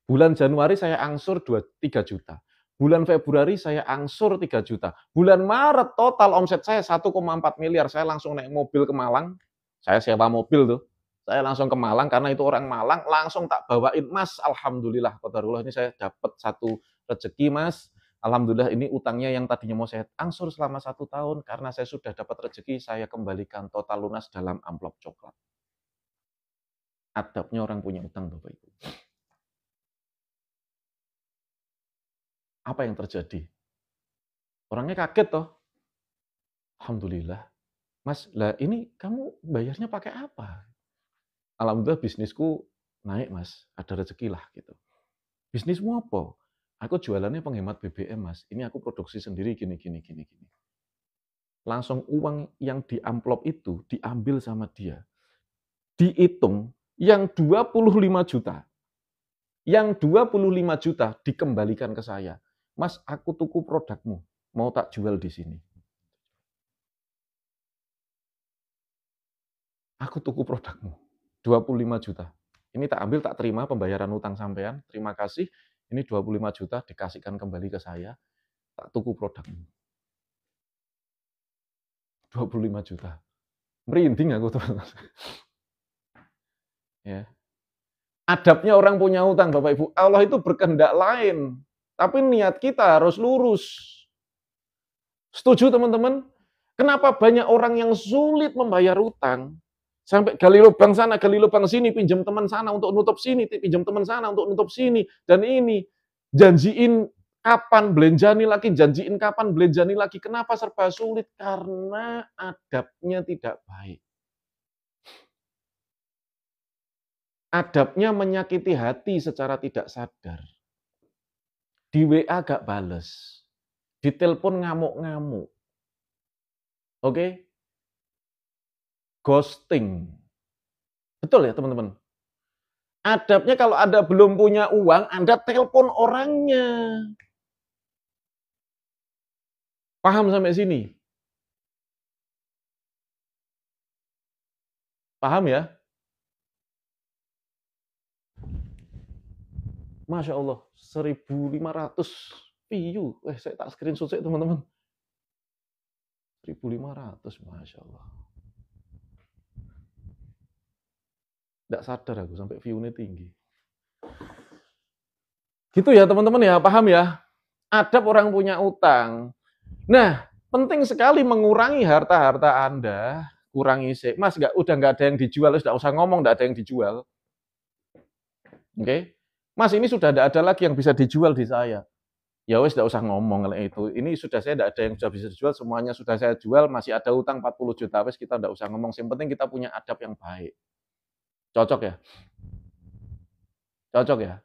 Bulan Januari saya angsur 3 juta. Bulan Februari saya angsur 3 juta. Bulan Maret total omset saya 1,4 miliar. Saya langsung naik mobil ke Malang. Saya sewa mobil tuh. Saya langsung ke Malang karena itu orang Malang. Langsung tak bawain, Mas, alhamdulillah, qadarullah ini saya dapat satu rezeki, Mas. Alhamdulillah ini utangnya yang tadinya mau saya angsur selama 1 tahun. Karena saya sudah dapat rezeki, saya kembalikan total lunas dalam amplop coklat. Adabnya orang punya utang, Bapak Ibu. Apa yang terjadi? Orangnya kaget toh. Alhamdulillah. Mas, lah ini kamu bayarnya pakai apa? Alhamdulillah bisnisku naik Mas, ada rezeki lah gitu. Bisnismu apa? Aku jualannya penghemat BBM Mas, ini aku produksi sendiri gini. Langsung uang yang di amplop itu diambil sama dia. Dihitung yang 25 juta. Yang 25 juta dikembalikan ke saya. Mas, aku tuku produkmu, mau tak jual di sini. Aku tuku produkmu. 25 juta. Ini tak ambil, tak terima pembayaran utang sampean. Terima kasih. Ini 25 juta dikasihkan kembali ke saya. Tak tuku produk. 25 juta. Merinding aku, teman-teman. Ya. Adabnya orang punya utang, Bapak Ibu. Allah itu berkehendak lain. Tapi niat kita harus lurus. Setuju, teman-teman? Kenapa banyak orang yang sulit membayar utang? Sampai gali lubang sana, gali lubang sini, pinjam teman sana untuk nutup sini, pinjam teman sana untuk nutup sini, dan ini. Janjiin kapan belanjani lagi, janjiin kapan belanjani lagi. Kenapa serba sulit? Karena adabnya tidak baik. Adabnya menyakiti hati secara tidak sadar. Di WA gak bales. Di telepon ngamuk-ngamuk. Oke? Ghosting. Betul ya, teman-teman? Adabnya kalau Anda belum punya uang, Anda telepon orangnya. Paham sampai sini? Paham ya? Masya Allah, 1.500 view. Saya tak screenshot saya, teman-teman. 1.500, Masya Allah. Nggak sadar aku sampai view-nya tinggi. Gitu ya, teman-teman ya, paham ya? Adab orang punya utang. Nah, penting sekali mengurangi harta-harta Anda. Kurangi sih. Mas, udah nggak ada yang dijual, sudah usah ngomong nggak ada yang dijual. Oke? Mas, ini sudah tidak ada lagi yang bisa dijual di saya. Ya wes, tidak usah ngomong itu. Ini sudah saya tidak ada yang sudah bisa dijual, semuanya sudah saya jual, masih ada utang 40 juta. Wes, kita tidak usah ngomong. Yang penting kita punya adab yang baik. Cocok ya? Cocok ya?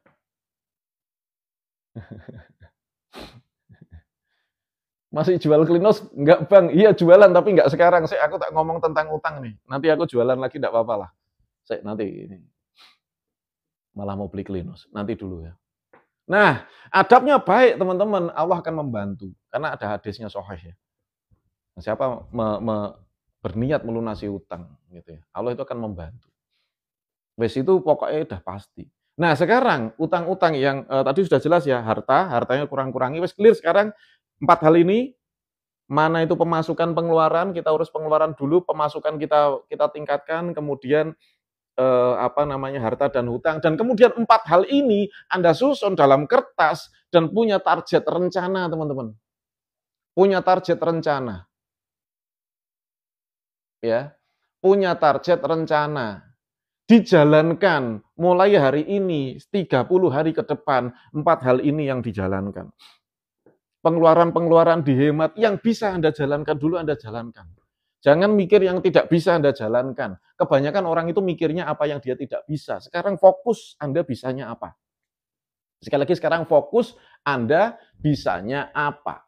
Masih jual Klinos? Enggak, Bang. Iya, jualan, tapi enggak sekarang. Aku tak ngomong tentang utang nih. Nanti aku jualan lagi, enggak apa-apa lah. Nanti ini. Malah mau beli Klinos. Nanti dulu ya. Nah, adabnya baik, teman-teman. Allah akan membantu. Karena ada hadisnya sahih ya. Siapa berniat melunasi utang, gitu ya. Allah itu akan membantu. Wes itu pokoknya udah pasti. Nah, sekarang utang-utang yang tadi sudah jelas ya, hartanya kurang-kurangi. Wes clear sekarang 4 hal ini. Mana itu pemasukan pengeluaran, kita urus pengeluaran dulu, pemasukan kita tingkatkan, kemudian harta dan hutang, dan kemudian 4 hal ini Anda susun dalam kertas dan punya target rencana, teman-teman. Punya target rencana. Ya. Punya target rencana. Dijalankan mulai hari ini 30 hari ke depan, 4 hal ini yang dijalankan. Pengeluaran-pengeluaran dihemat yang bisa Anda jalankan dulu, Anda jalankan. Jangan mikir yang tidak bisa Anda jalankan. Kebanyakan orang itu mikirnya apa yang dia tidak bisa. Sekarang fokus Anda bisanya apa. Sekali lagi, sekarang fokus Anda bisanya apa.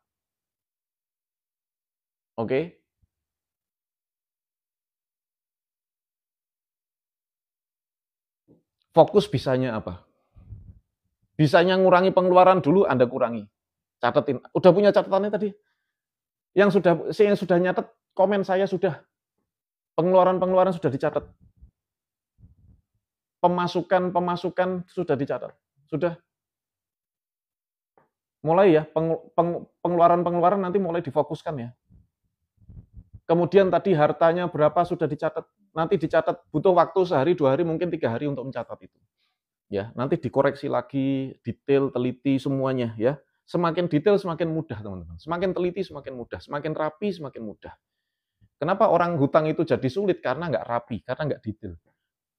Oke? Fokus bisanya apa. Bisanya ngurangi pengeluaran dulu, Anda kurangi. Catetin. Udah punya catatannya tadi? Yang sudah nyatet, komen saya sudah. Pengeluaran-pengeluaran sudah dicatat. Pemasukan sudah dicatat. Sudah. Mulai ya, pengeluaran-pengeluaran nanti mulai difokuskan ya. Kemudian tadi hartanya berapa sudah dicatat. Nanti dicatat, butuh waktu sehari, 2 hari, mungkin 3 hari untuk mencatat itu. Ya, nanti dikoreksi lagi, detail, teliti semuanya ya. Semakin detail semakin mudah, teman-teman. Semakin teliti semakin mudah, semakin rapi semakin mudah. Kenapa orang hutang itu jadi sulit? Karena nggak rapi, karena nggak detail.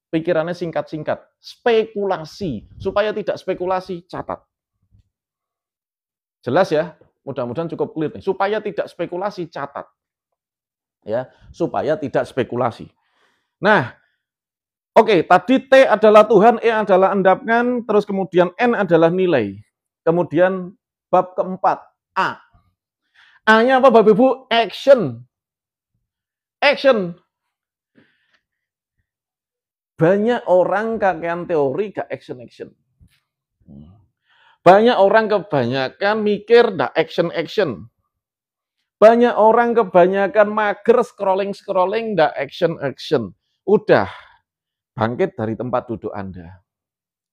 Pikirannya singkat-singkat, spekulasi. Supaya tidak spekulasi, catat. Jelas ya? Mudah-mudahan cukup clear nih. Supaya tidak spekulasi, catat. Ya, supaya tidak spekulasi. Nah, oke, tadi T adalah Tuhan, E adalah endapkan, terus kemudian N adalah nilai. Kemudian bab keempat, A. A-nya apa, Bapak Ibu? Action. Action. Banyak orang kakean teori gak action. Banyak orang kebanyakan mikir gak action. Banyak orang kebanyakan mager scrolling gak action. Udah. bangkit dari tempat duduk Anda.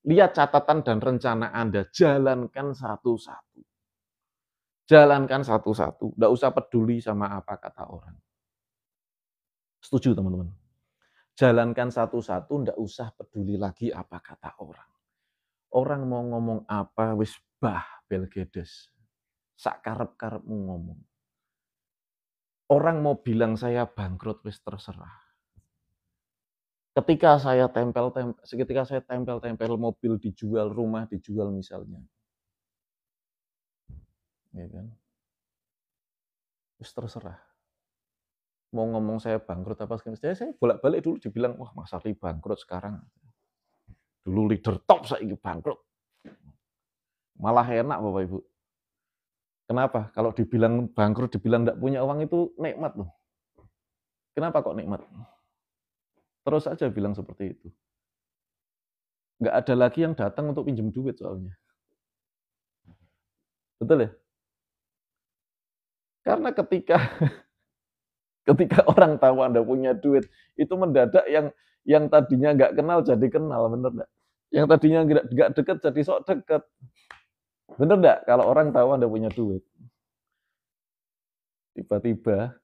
Lihat catatan dan rencana Anda, jalankan satu-satu. Jalankan satu-satu, nggak usah peduli sama apa kata orang. Setuju teman-teman? Jalankan satu-satu, nggak usah peduli lagi apa kata orang. Orang mau ngomong apa, wis bah, belgedes. Sak karep-karepmu ngomong. Orang mau bilang saya bangkrut, wis terserah. Ketika saya tempel mobil dijual, rumah dijual misalnya. Ya kan? Wis terserah. Mau ngomong saya bangkrut apa segala saya bolak-balik dulu dibilang, wah Mas Arli bangkrut sekarang. Dulu leader top, saiki bangkrut. Malah enak Bapak Ibu. Kenapa? Kalau dibilang bangkrut, dibilang enggak punya uang itu nikmat loh. Kenapa kok nikmat? Terus aja bilang seperti itu. Enggak ada lagi yang datang untuk pinjam duit soalnya. Betul ya? Karena ketika orang tahu Anda punya duit, itu mendadak yang tadinya nggak kenal jadi kenal, bener nggak? Yang tadinya nggak deket jadi sok deket. Bener nggak? Kalau orang tahu Anda punya duit. Tiba-tiba,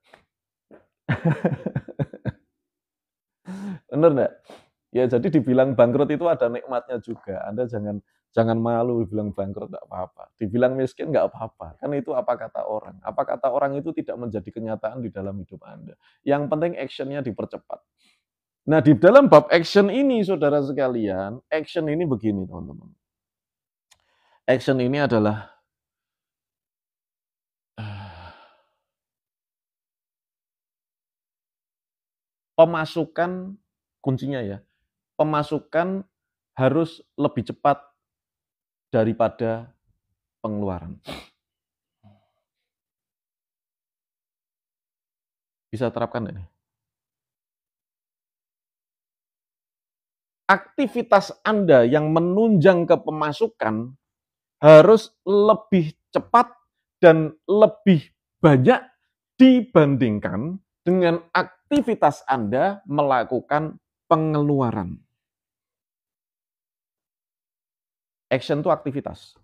bener nggak? Ya jadi dibilang bangkrut itu ada nikmatnya juga. Anda jangan malu dibilang bangkrut, nggak apa-apa. Dibilang miskin nggak apa-apa. Kan itu apa kata orang. Apa kata orang itu tidak menjadi kenyataan di dalam hidup Anda. Yang penting actionnya dipercepat. Nah di dalam bab action ini saudara sekalian, action ini begini teman-teman. Action ini adalah pemasukan kuncinya ya. Pemasukan harus lebih cepat daripada pengeluaran. Bisa terapkan ini? Aktivitas Anda yang menunjang ke pemasukan harus lebih cepat dan lebih banyak dibandingkan dengan aktivitas Anda melakukan pengeluaran. Action itu aktivitas.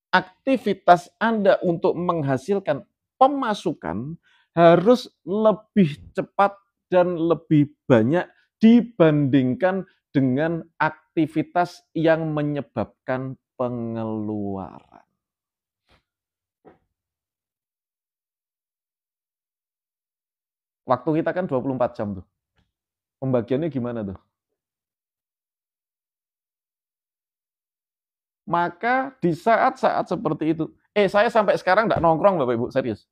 Aktivitas Anda untuk menghasilkan pemasukan harus lebih cepat dan lebih banyak dibandingkan dengan aktivitas yang menyebabkan pengeluaran. Waktu kita kan 24 jam tuh. Pembagiannya gimana tuh? Maka di saat-saat seperti itu, saya sampai sekarang nggak nongkrong Bapak Ibu, serius.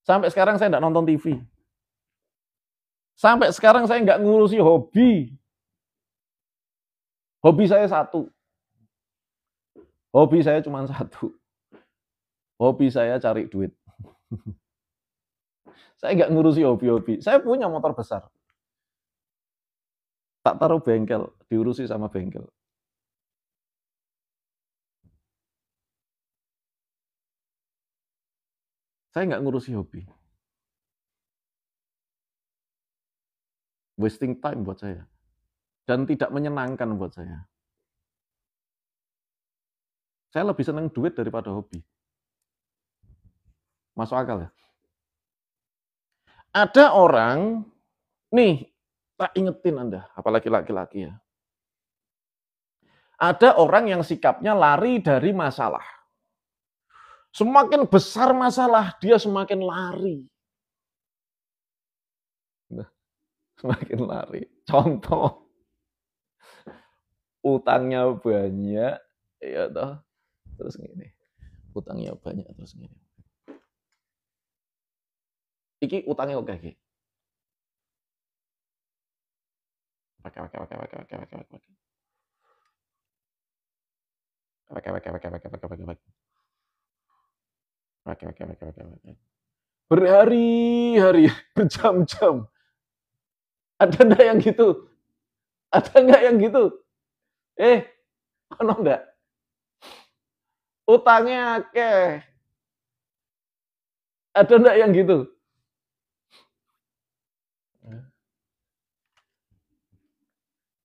Sampai sekarang saya nggak nonton TV. Sampai sekarang saya nggak ngurusi hobi. Hobi saya satu. Hobi saya cuma satu. Hobi saya cari duit. Saya nggak ngurusi hobi-hobi. Saya punya motor besar. Tak taruh bengkel, diurusi sama bengkel. Saya nggak ngurusi hobi. Wasting time buat saya. Dan tidak menyenangkan buat saya. Saya lebih senang duit daripada hobi. Masuk akal ya? Ada orang, nih, tak ingetin Anda, apalagi laki-laki ya. Ada orang yang sikapnya lari dari masalah. Semakin besar masalah, dia semakin lari. Semakin lari. Contoh, utangnya banyak, ya toh, terus gini. Utangnya banyak terus gini. Iki utangnya oke iki. Pakai. Berhari-hari, berjam-jam. Ada enggak yang gitu? Ada enggak yang gitu? Ono enggak? Utangnya akeh. Ada enggak yang gitu?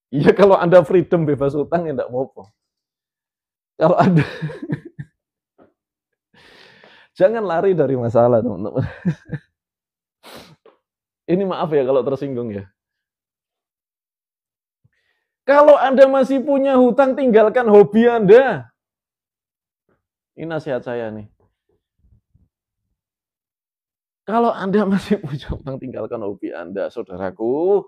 Iya, kalau Anda freedom bebas utang ya enggak apa-apa. Kalau Anda jangan lari dari masalah, teman-teman. Ini maaf ya kalau tersinggung ya. Kalau Anda masih punya hutang, tinggalkan hobi Anda. Ini nasihat saya nih. Kalau Anda masih punya hutang, tinggalkan hobi Anda, saudaraku.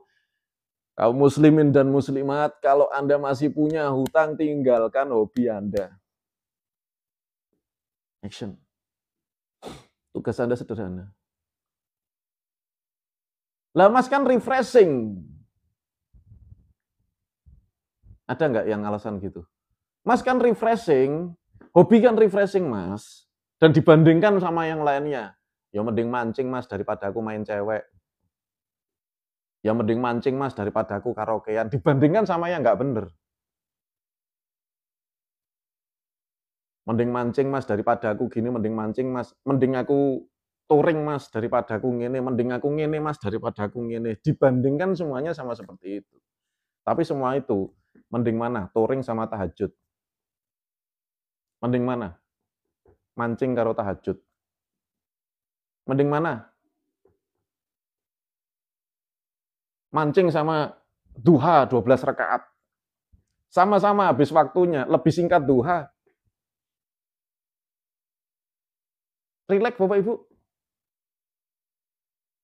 Kaum muslimin dan muslimat, kalau Anda masih punya hutang, tinggalkan hobi Anda. Action. Tugas Anda sederhana. Lah Mas kan refreshing. Ada nggak yang alasan gitu? Mas kan refreshing, hobi kan refreshing Mas. Dan dibandingkan sama yang lainnya, ya mending mancing Mas daripada aku main cewek. Ya mending mancing Mas daripada aku karaokean. Dibandingkan sama yang nggak bener. Mending mancing Mas daripada aku gini, mending mancing Mas. Mending aku touring Mas daripada aku ngene, mending aku ngene Mas daripada aku ngene. Dibandingkan semuanya sama seperti itu. Tapi semua itu, mending mana? Touring sama tahajud. Mending mana? Mancing karo tahajud. Mending mana? Mancing sama duha 12 rakaat. Sama-sama habis waktunya, lebih singkat duha. Rileks Bapak Ibu.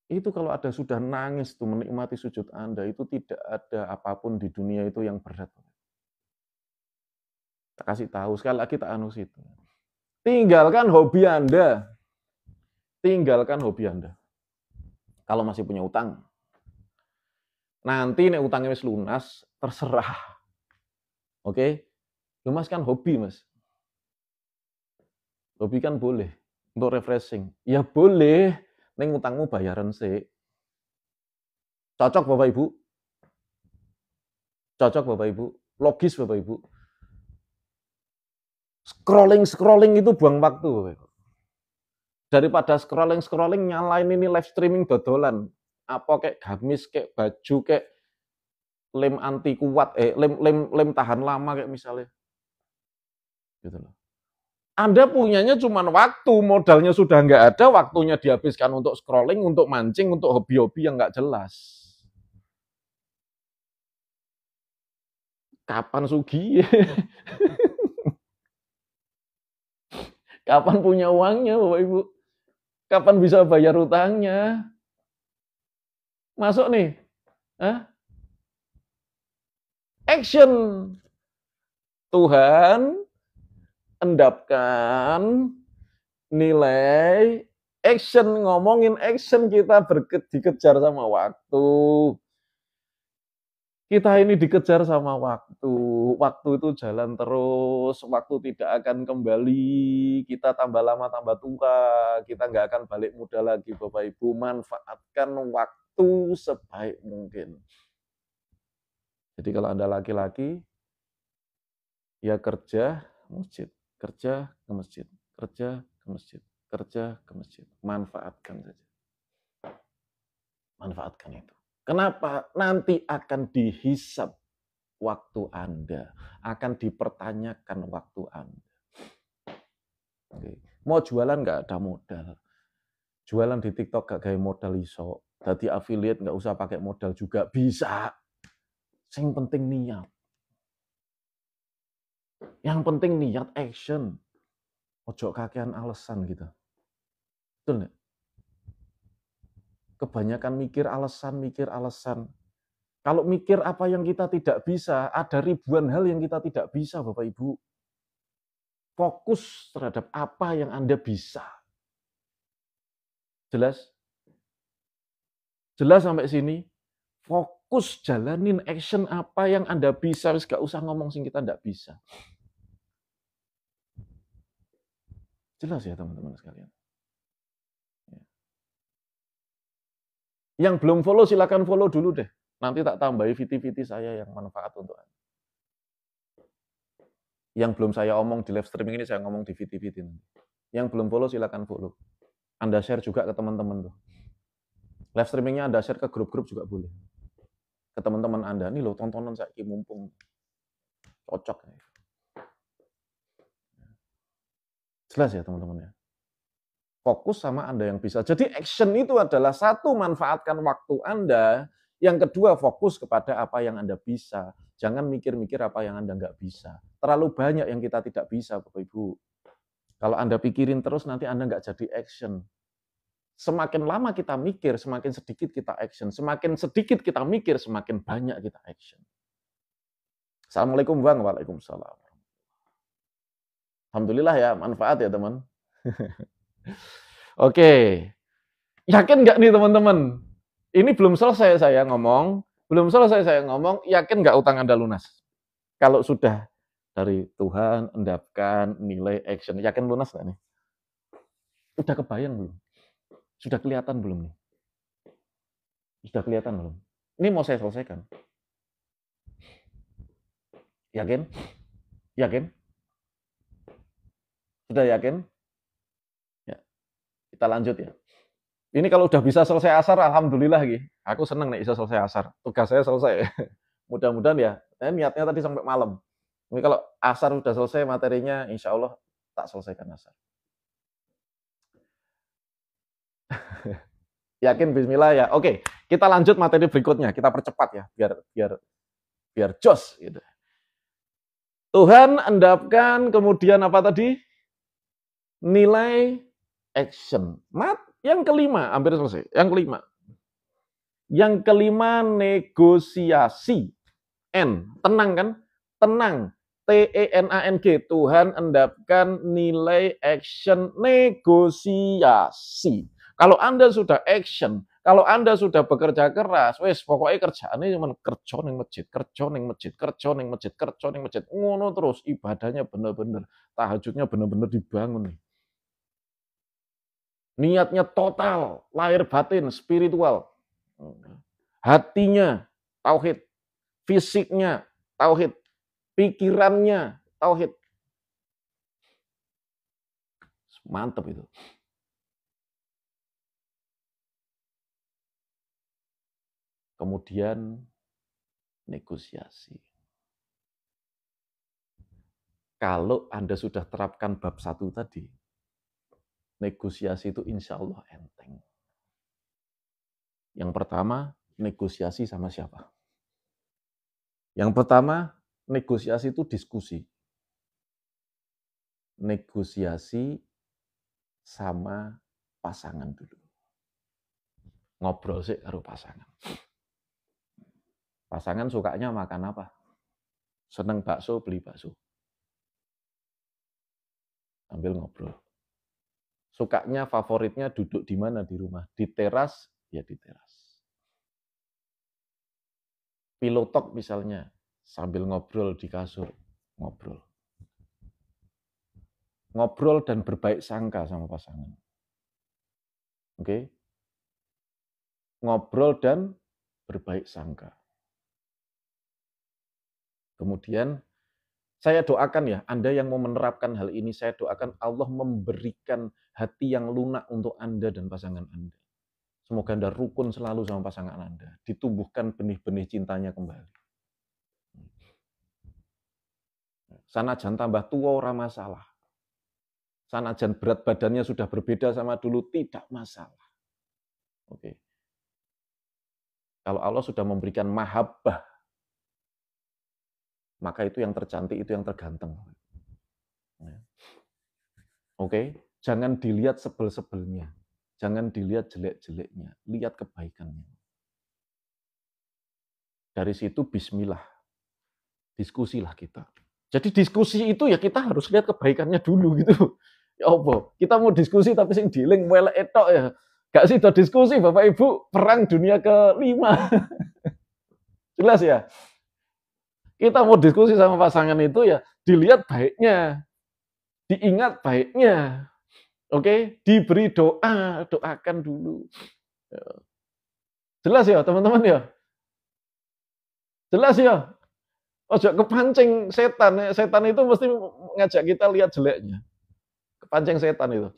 Itu kalau ada sudah nangis tuh menikmati sujud Anda, itu tidak ada apapun di dunia itu yang berat. Tak kasih tahu, sekali lagi tak anus itu. Tinggalkan hobi Anda. Tinggalkan hobi Anda. Kalau masih punya utang. Nanti nek utangnya wis lunas, terserah. Oke? Lu Mas kan hobi, Mas. Hobi kan boleh untuk refreshing. Ya boleh, ning utangmu bayaran sih. Cocok Bapak Ibu? Cocok Bapak Ibu? Logis Bapak Ibu? Scrolling itu buang waktu Bapak Ibu. Daripada scrolling nyalain ini live streaming dodolan. Apa kayak gamis, kayak baju, kayak lem anti kuat, lem tahan lama kayak misalnya. Gitu loh. Anda punyanya cuma waktu, modalnya sudah nggak ada, waktunya dihabiskan untuk scrolling, untuk mancing, untuk hobi-hobi yang nggak jelas. Kapan sugi? Kapan punya uangnya, Bapak Ibu? Kapan bisa bayar utangnya? Masuk nih. Hah? Action. Tuhan endapkan nilai action, ngomongin action kita dikejar sama waktu. Kita ini dikejar sama waktu. Waktu itu jalan terus, waktu tidak akan kembali. Kita tambah lama tambah tua, kita nggak akan balik muda lagi Bapak Ibu. Manfaatkan waktu sebaik mungkin. Jadi kalau Anda laki-laki, ya kerja masjid, kerja ke masjid, kerja ke masjid, kerja ke masjid. Manfaatkan saja. Manfaatkan itu. Kenapa? Nanti akan dihisab waktu Anda, akan dipertanyakan waktu Anda. Oke. Mau jualan nggak ada modal. Jualan di TikTok gak gaya modal iso. Jadi affiliate nggak usah pakai modal juga bisa. Yang penting niat. Yang penting niat action. Ojo kakean alasan gitu. Betul nggak? Kebanyakan mikir alasan. Kalau mikir apa yang kita tidak bisa, ada ribuan hal yang kita tidak bisa, Bapak Ibu. Fokus terhadap apa yang Anda bisa. Jelas? Jelas sampai sini? Fokus jalanin action apa yang Anda bisa, gak usah ngomong sing kita tidak bisa. Jelas ya teman-teman sekalian? Yang belum follow silakan follow dulu deh. Nanti tak tambahi VT-VT saya yang manfaat untuk Anda. Yang belum saya omong di live streaming ini saya ngomong di VT-VT nanti. Yang belum follow silakan follow. Anda share juga ke teman-teman tuh. Live streamingnya Anda share ke grup-grup juga boleh. Ke teman-teman Anda, nih loh tontonan saya mumpung cocok. Jelas ya teman-teman ya. Fokus sama Anda yang bisa. Jadi action itu adalah satu, manfaatkan waktu Anda. Yang kedua, fokus kepada apa yang Anda bisa. Jangan mikir-mikir apa yang Anda nggak bisa. Terlalu banyak yang kita tidak bisa, Bapak Ibu. Kalau Anda pikirin terus, nanti Anda nggak jadi action. Semakin lama kita mikir, semakin sedikit kita action. Semakin sedikit kita mikir, semakin banyak kita action. Assalamualaikum Bang. Waalaikumsalam. Alhamdulillah ya, manfaat ya teman. Oke. Yakin nggak nih teman-teman? Ini belum selesai saya ngomong. Yakin nggak utang Anda lunas? Kalau sudah dari Tuhan, endapkan, nilai, action. Yakin lunas nggak nih? Udah kebayang belum? Sudah kelihatan belum nih? Sudah kelihatan belum? Ini mau saya selesaikan. Yakin? Yakin? Sudah yakin? Ya. Kita lanjut ya. Ini kalau udah bisa selesai asar, alhamdulillah. Aku seneng nih bisa selesai asar. Tugas saya selesai. Mudah-mudahan ya. Saya niatnya tadi sampai malam. Ini kalau asar udah selesai materinya, insya Allah tak selesaikan asar. Yakin bismillah ya. Oke, kita lanjut materi berikutnya. Kita percepat ya, biar jos gitu. Tuhan endapkan, kemudian apa tadi? Nilai action. Yang kelima, hampir selesai. Yang kelima negosiasi. Tenang kan? Tenang. TENANG. Tuhan endapkan nilai action negosiasi. Kalau Anda sudah action, kalau Anda sudah bekerja keras, wes pokoknya kerjaannya cuma kerja ning masjid. Ngono terus, ibadahnya bener-bener, tahajudnya bener-bener dibangun. Niatnya total, lahir batin, spiritual. Hatinya tauhid, fisiknya tauhid, pikirannya tauhid. Mantap itu. Kemudian negosiasi. Kalau Anda sudah terapkan bab 1 tadi, negosiasi itu insya Allah enteng. Yang pertama, negosiasi sama siapa? Yang pertama, negosiasi itu diskusi. Negosiasi sama pasangan dulu. Ngobrol sih karo pasangan. Pasangan sukanya makan apa? Seneng bakso, beli bakso. Sambil ngobrol. Sukanya, favoritnya duduk di mana di rumah? Di teras, ya di teras. Pillow talk misalnya, sambil ngobrol di kasur, ngobrol. Ngobrol dan berbaik sangka sama pasangan. Oke? Ngobrol dan berbaik sangka. Kemudian saya doakan ya, Anda yang mau menerapkan hal ini, saya doakan Allah memberikan hati yang lunak untuk Anda dan pasangan Anda. Semoga Anda rukun selalu sama pasangan Anda. Ditumbuhkan benih-benih cintanya kembali. Sanajan tambah tua ora masalah. Sanajan berat badannya sudah berbeda sama dulu, tidak masalah. Oke. Kalau Allah sudah memberikan mahabbah, maka itu yang tercantik, itu yang terganteng. Oke, jangan dilihat sebel-sebelnya, jangan dilihat jelek-jeleknya, lihat kebaikannya. Dari situ bismillah, diskusilah kita. Jadi diskusi itu ya kita harus lihat kebaikannya dulu gitu. Ya Allah, kita mau diskusi tapi sing diling welek etok ya. Gak sih diskusi Bapak Ibu, perang dunia ke-5. Jelas ya? Kita mau diskusi sama pasangan itu ya dilihat baiknya, diingat baiknya, oke, diberi doa, doakan dulu. Jelas ya teman-teman ya? Jelas ya? Ojo kepancing setan, setan itu mesti ngajak kita lihat jeleknya. Kepancing setan itu.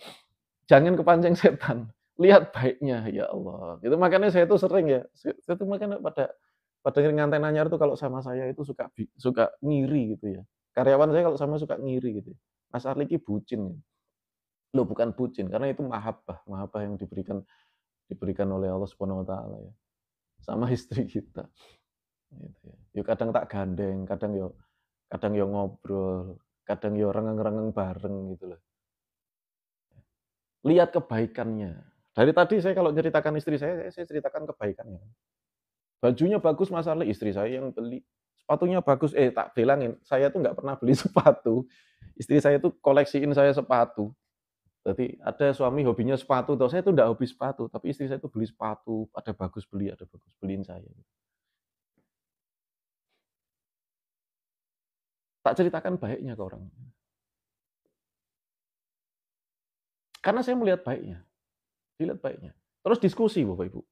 Jangan kepancing setan. lihat baiknya, ya Allah. Itu makanya saya tuh sering ya, saya tuh makanya pada nganten anyar tuh kalau sama saya itu suka ngiri gitu ya. Karyawan saya kalau sama suka ngiri gitu. Mas Arli ki bucin. Loh bukan bucin, karena itu mahabbah yang diberikan oleh Allah Subhanahu wa taala ya. Sama istri kita. Gitu ya. Yo kadang tak gandeng, kadang yo ngobrol, kadang yo rengeng-rengeng bareng gitu loh. Lihat kebaikannya. Dari tadi saya kalau ceritakan istri saya ceritakan kebaikannya. Bajunya bagus Mas Arli, istri saya yang beli. Sepatunya bagus, tak bilangin, saya tuh nggak pernah beli sepatu. Istri saya tuh koleksiin saya sepatu. Jadi ada suami hobinya sepatu, toh saya tuh nggak hobi sepatu, tapi istri saya tuh beli sepatu, ada bagus beliin saya. Tak ceritakan baiknya ke orang. Karena saya melihat baiknya. Dilihat baiknya. Terus diskusi Bapak Ibu.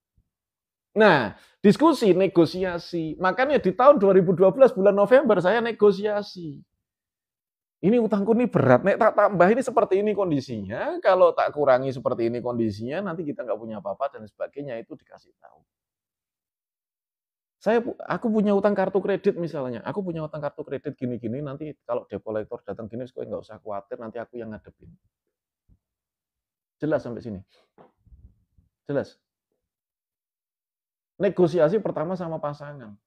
Nah, diskusi, negosiasi. Makanya di tahun 2012 bulan November saya negosiasi. Ini utangku ini berat, nek tak tambah ini seperti ini kondisinya, kalau tak kurangi seperti ini kondisinya, nanti kita nggak punya apa-apa dan sebagainya, itu dikasih tahu. Aku punya utang kartu kredit misalnya, aku punya utang kartu kredit gini-gini, nanti kalau debt collector datang gini, kowe nggak usah khawatir, nanti aku yang ngadepin. Jelas sampai sini? Jelas? Negosiasi pertama sama pasangan.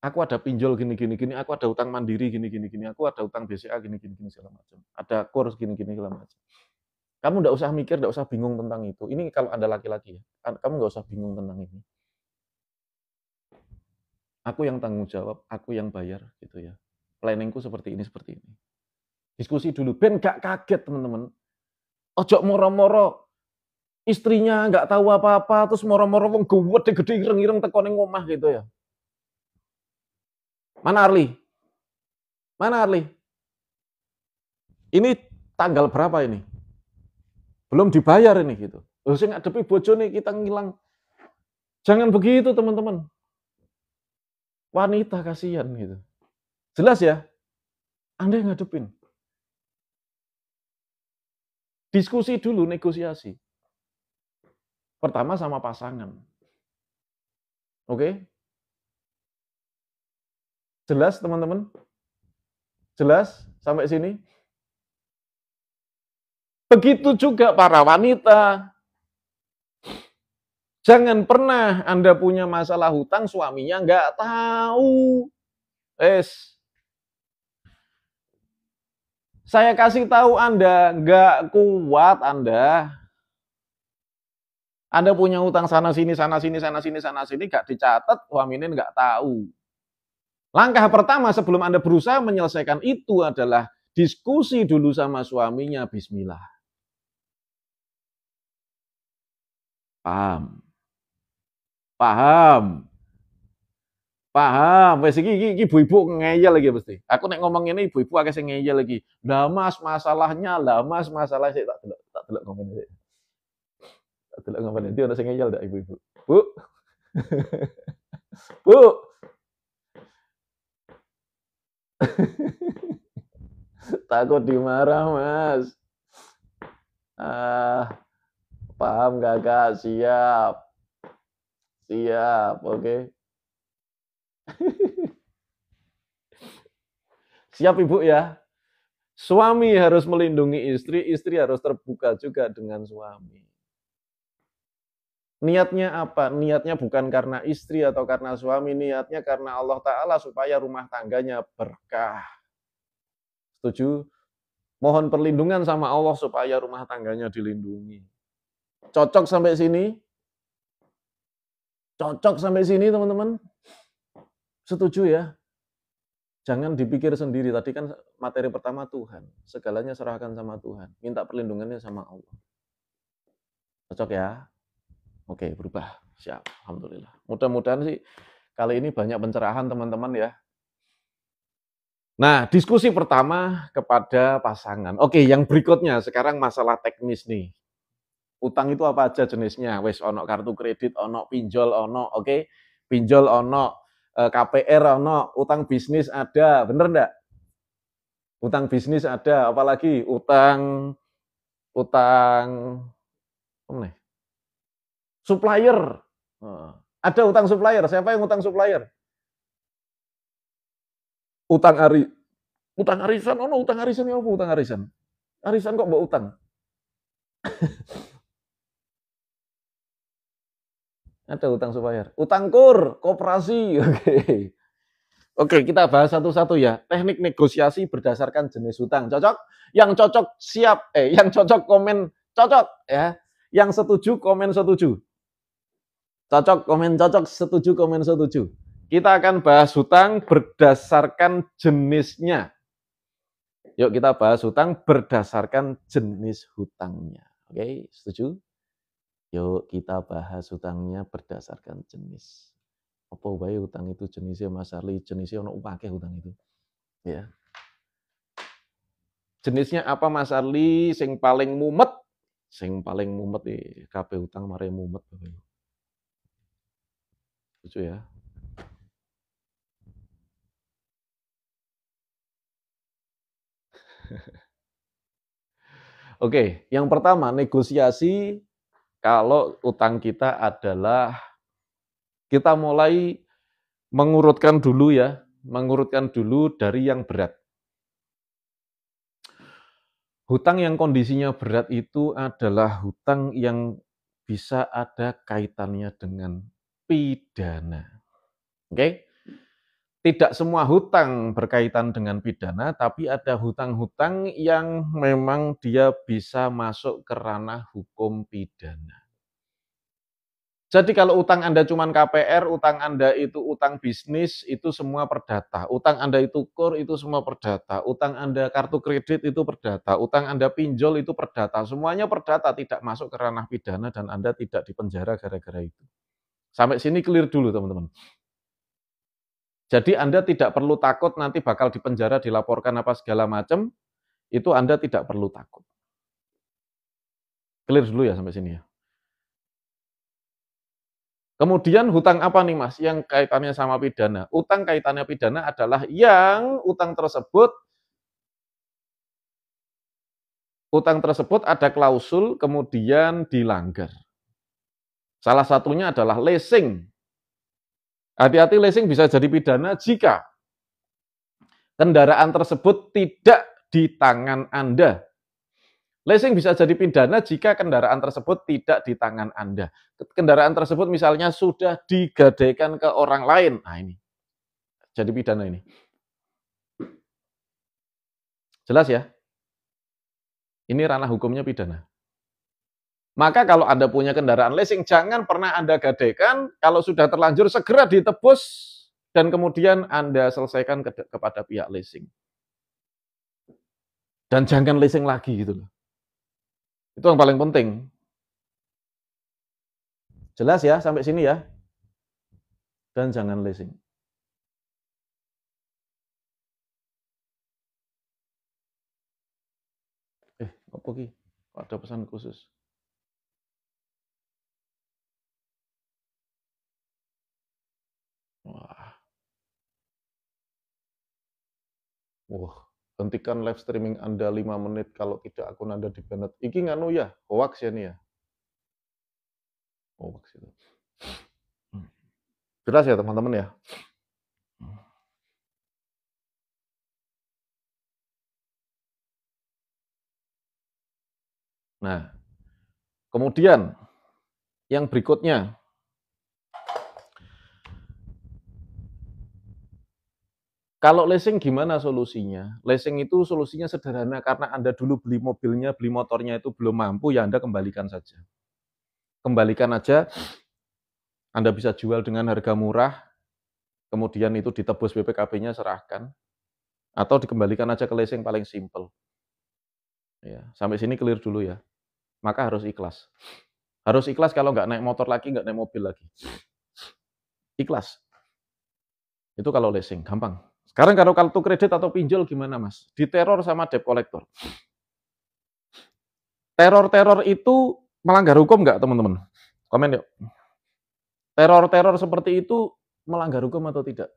Aku ada pinjol gini, aku ada utang mandiri gini, aku ada utang BCA gini, segala macam. Ada kurs gini, segala macam. Kamu nggak usah mikir, nggak usah bingung tentang itu. Ini kalau Anda laki-laki ya, kamu nggak usah bingung tentang ini. Aku yang tanggung jawab, aku yang bayar, gitu ya. Planningku seperti ini. Diskusi dulu, ben gak kaget teman-teman. Ojo moro-moro, istrinya nggak tahu apa-apa, terus moro-moro wong gede ireng-ireng teko ning omah gitu ya. Mana Arli? Ini tanggal berapa ini? Belum dibayar ini gitu. Loh sing ngadepi bojone kita ngilang. Jangan begitu teman-teman. Wanita kasihan gitu. Jelas ya? Anda yang ngadepin. Diskusi dulu, negosiasi. Pertama sama pasangan. Oke? Jelas teman-teman? Jelas sampai sini? Begitu juga para wanita. Jangan pernah Anda punya masalah hutang, suaminya nggak tahu. Saya kasih tahu Anda, nggak kuat Anda. Anda punya hutang sana sini, nggak dicatat, suaminya nggak tahu. Langkah pertama sebelum Anda berusaha menyelesaikan itu adalah diskusi dulu sama suaminya, bismillah. Paham. Wes iki ibu-ibu ngeyel lagi pasti. Aku nek ngomong ini ibu-ibu akeh sing ngeyel lagi. Lah Mas, masalahnya sik tak delok ngomong sik. Tak delok ngomong iki ana sing ngeyel ndak ibu-ibu. Bu. Bu. Takut dimarah, Mas. Paham Kakak, siap. Oke. Siap Ibu ya. Suami harus melindungi istri, istri harus terbuka juga dengan suami. Niatnya apa? Niatnya bukan karena istri atau karena suami, niatnya karena Allah Ta'ala supaya rumah tangganya berkah. Setuju? Mohon perlindungan sama Allah supaya rumah tangganya dilindungi. Cocok sampai sini? Cocok sampai sini teman-teman? Setuju ya? Jangan dipikir sendiri. Tadi kan materi pertama Tuhan. Segalanya serahkan sama Tuhan. Minta perlindungannya sama Allah. Cocok ya? Oke, berubah. Siap. Alhamdulillah. Mudah-mudahan sih kali ini banyak pencerahan teman-teman ya. Nah, diskusi pertama kepada pasangan. Oke, yang berikutnya sekarang masalah teknis nih. Utang itu apa aja jenisnya? Wes ono kartu kredit, ono pinjol, ono. Oke. Pinjol ono, KPR ono, utang bisnis ada, bener enggak? Utang bisnis ada, apalagi utang Apa nih? Supplier. Ada utang supplier. Siapa yang utang supplier? Utang arisan. Oh, no, utang arisan apa utang arisan? Arisan kok mbok utang? Ada utang supplier. Utang kur, koperasi. Oke. Oke, kita bahas satu-satu ya. Teknik negosiasi berdasarkan jenis hutang. Cocok? Yang cocok siap. Yang cocok komen cocok ya. Yang setuju komen setuju. Cocok komen cocok, setuju komen setuju. Kita akan bahas hutang berdasarkan jenisnya. Yuk kita bahas hutang berdasarkan jenis hutangnya. Oke, setuju? Yuk kita bahas hutangnya berdasarkan jenis. Apa wae hutang itu jenisnya Mas Arli, jenisnya ono akeh hutang itu. Ya. Jenisnya apa Mas Arli sing paling mumet? Sing paling mumet kabeh hutang mare mumet. Setuju ya? Oke, yang pertama negosiasi kalau utang kita adalah kita mulai mengurutkan dulu ya, mengurutkan dulu dari yang berat. Hutang yang kondisinya berat itu adalah hutang yang bisa ada kaitannya dengan pidana. Oke? Tidak semua hutang berkaitan dengan pidana, tapi ada hutang-hutang yang memang dia bisa masuk ke ranah hukum pidana. Jadi kalau utang Anda cuma KPR, utang Anda itu utang bisnis, itu semua perdata. Utang Anda itu kur, itu semua perdata. Utang Anda kartu kredit, itu perdata. Utang Anda pinjol, itu perdata. Semuanya perdata, tidak masuk ke ranah pidana, dan Anda tidak dipenjara gara-gara itu. Sampai sini clear dulu, teman-teman. Jadi Anda tidak perlu takut nanti bakal dipenjara, dilaporkan apa segala macam, itu Anda tidak perlu takut. Clear dulu ya sampai sini ya. Kemudian hutang apa nih Mas yang kaitannya sama pidana? Utang kaitannya pidana adalah yang utang tersebut ada klausul kemudian dilanggar. Salah satunya adalah leasing. Hati-hati, leasing bisa jadi pidana jika kendaraan tersebut tidak di tangan Anda. Leasing bisa jadi pidana jika kendaraan tersebut tidak di tangan Anda. Kendaraan tersebut misalnya sudah digadaikan ke orang lain. Nah ini, jadi pidana ini. Jelas ya? Ini ranah hukumnya pidana. Maka kalau Anda punya kendaraan leasing, jangan pernah Anda gadaikan. Kalau sudah terlanjur, segera ditebus. Dan kemudian Anda selesaikan kepada pihak leasing. Dan jangan leasing lagi gitu loh. Itu yang paling penting. Jelas ya sampai sini ya? Dan jangan leasing. Apa ki? Ada pesan khusus. Wah, hentikan live streaming Anda 5 menit, kalau tidak akun Anda di-banned. Iki nganu ya, hoax ya nih ya? Hoax itu. Jelas ya teman-teman ya? Nah, kemudian yang berikutnya, kalau leasing gimana solusinya? Leasing itu solusinya sederhana, karena Anda dulu beli mobilnya, beli motornya itu belum mampu, ya Anda kembalikan saja. Kembalikan aja, Anda bisa jual dengan harga murah, kemudian itu ditebus BPKB-nya, serahkan, atau dikembalikan aja ke leasing, paling simple. Ya, sampai sini clear dulu ya. Maka harus ikhlas. Harus ikhlas kalau nggak naik motor lagi, nggak naik mobil lagi. Ikhlas. Itu kalau leasing, gampang. Sekarang kalau kartu kredit atau pinjol gimana Mas? Diteror sama debt collector. Teror-teror itu melanggar hukum nggak teman-teman? Komen yuk. Teror-teror seperti itu melanggar hukum atau tidak?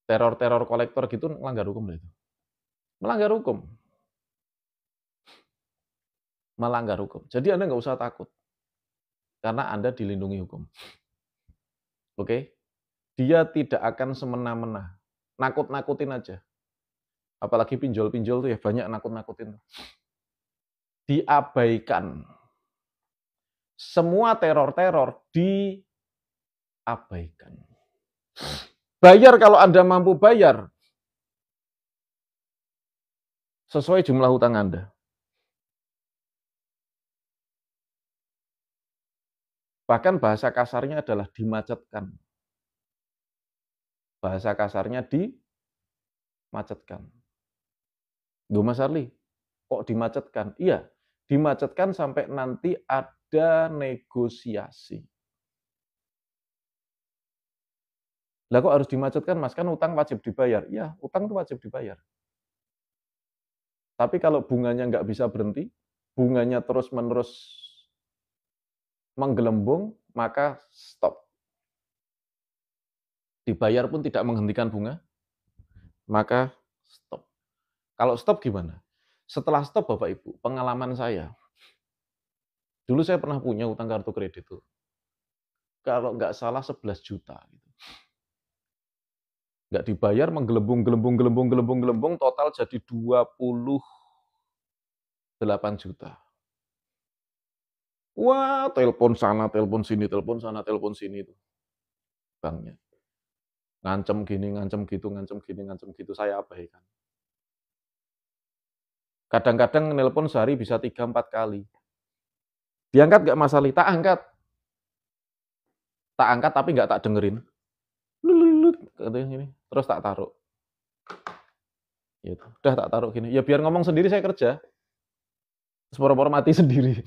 Teror-teror kolektor gitu melanggar hukum itu? Melanggar hukum. melanggar hukum. Jadi Anda nggak usah takut, karena Anda dilindungi hukum. Oke? Dia tidak akan semena-mena, nakut-nakutin aja. Apalagi pinjol-pinjol tuh ya banyak nakut-nakutin. Diabaikan. Semua teror-teror diabaikan. Bayar kalau Anda mampu bayar sesuai jumlah hutang Anda. Bahkan bahasa kasarnya adalah dimacetkan. Bahasa kasarnya dimacetkan. Loh Mas Arli, kok dimacetkan? Iya, dimacetkan sampai nanti ada negosiasi. Lah kok harus dimacetkan Mas? Kan utang wajib dibayar. Iya, utang itu wajib dibayar. Tapi kalau bunganya nggak bisa berhenti, bunganya terus-menerus menggelembung, maka stop. Dibayar pun tidak menghentikan bunga, maka stop. Kalau stop gimana? Setelah stop Bapak Ibu, pengalaman saya, dulu saya pernah punya utang kartu kredit tuh. Kalau nggak salah 11 juta. Nggak dibayar, menggelembung, total jadi 28 juta. Wah, telepon sana, telepon sini, telepon sana, telepon sini itu banknya. Ngancem gini, ngancem gitu, ngancem gini, ngancem gitu, saya abaikan. Kadang-kadang nelpon sehari bisa 3-4 kali. Diangkat nggak Mas Ali? Tak angkat. Tak angkat tapi nggak tak dengerin. Lulut, katanya gini. Terus tak taruh. Gitu. Udah tak taruh gini. Ya biar ngomong sendiri saya kerja. Seporo-poro mati sendiri.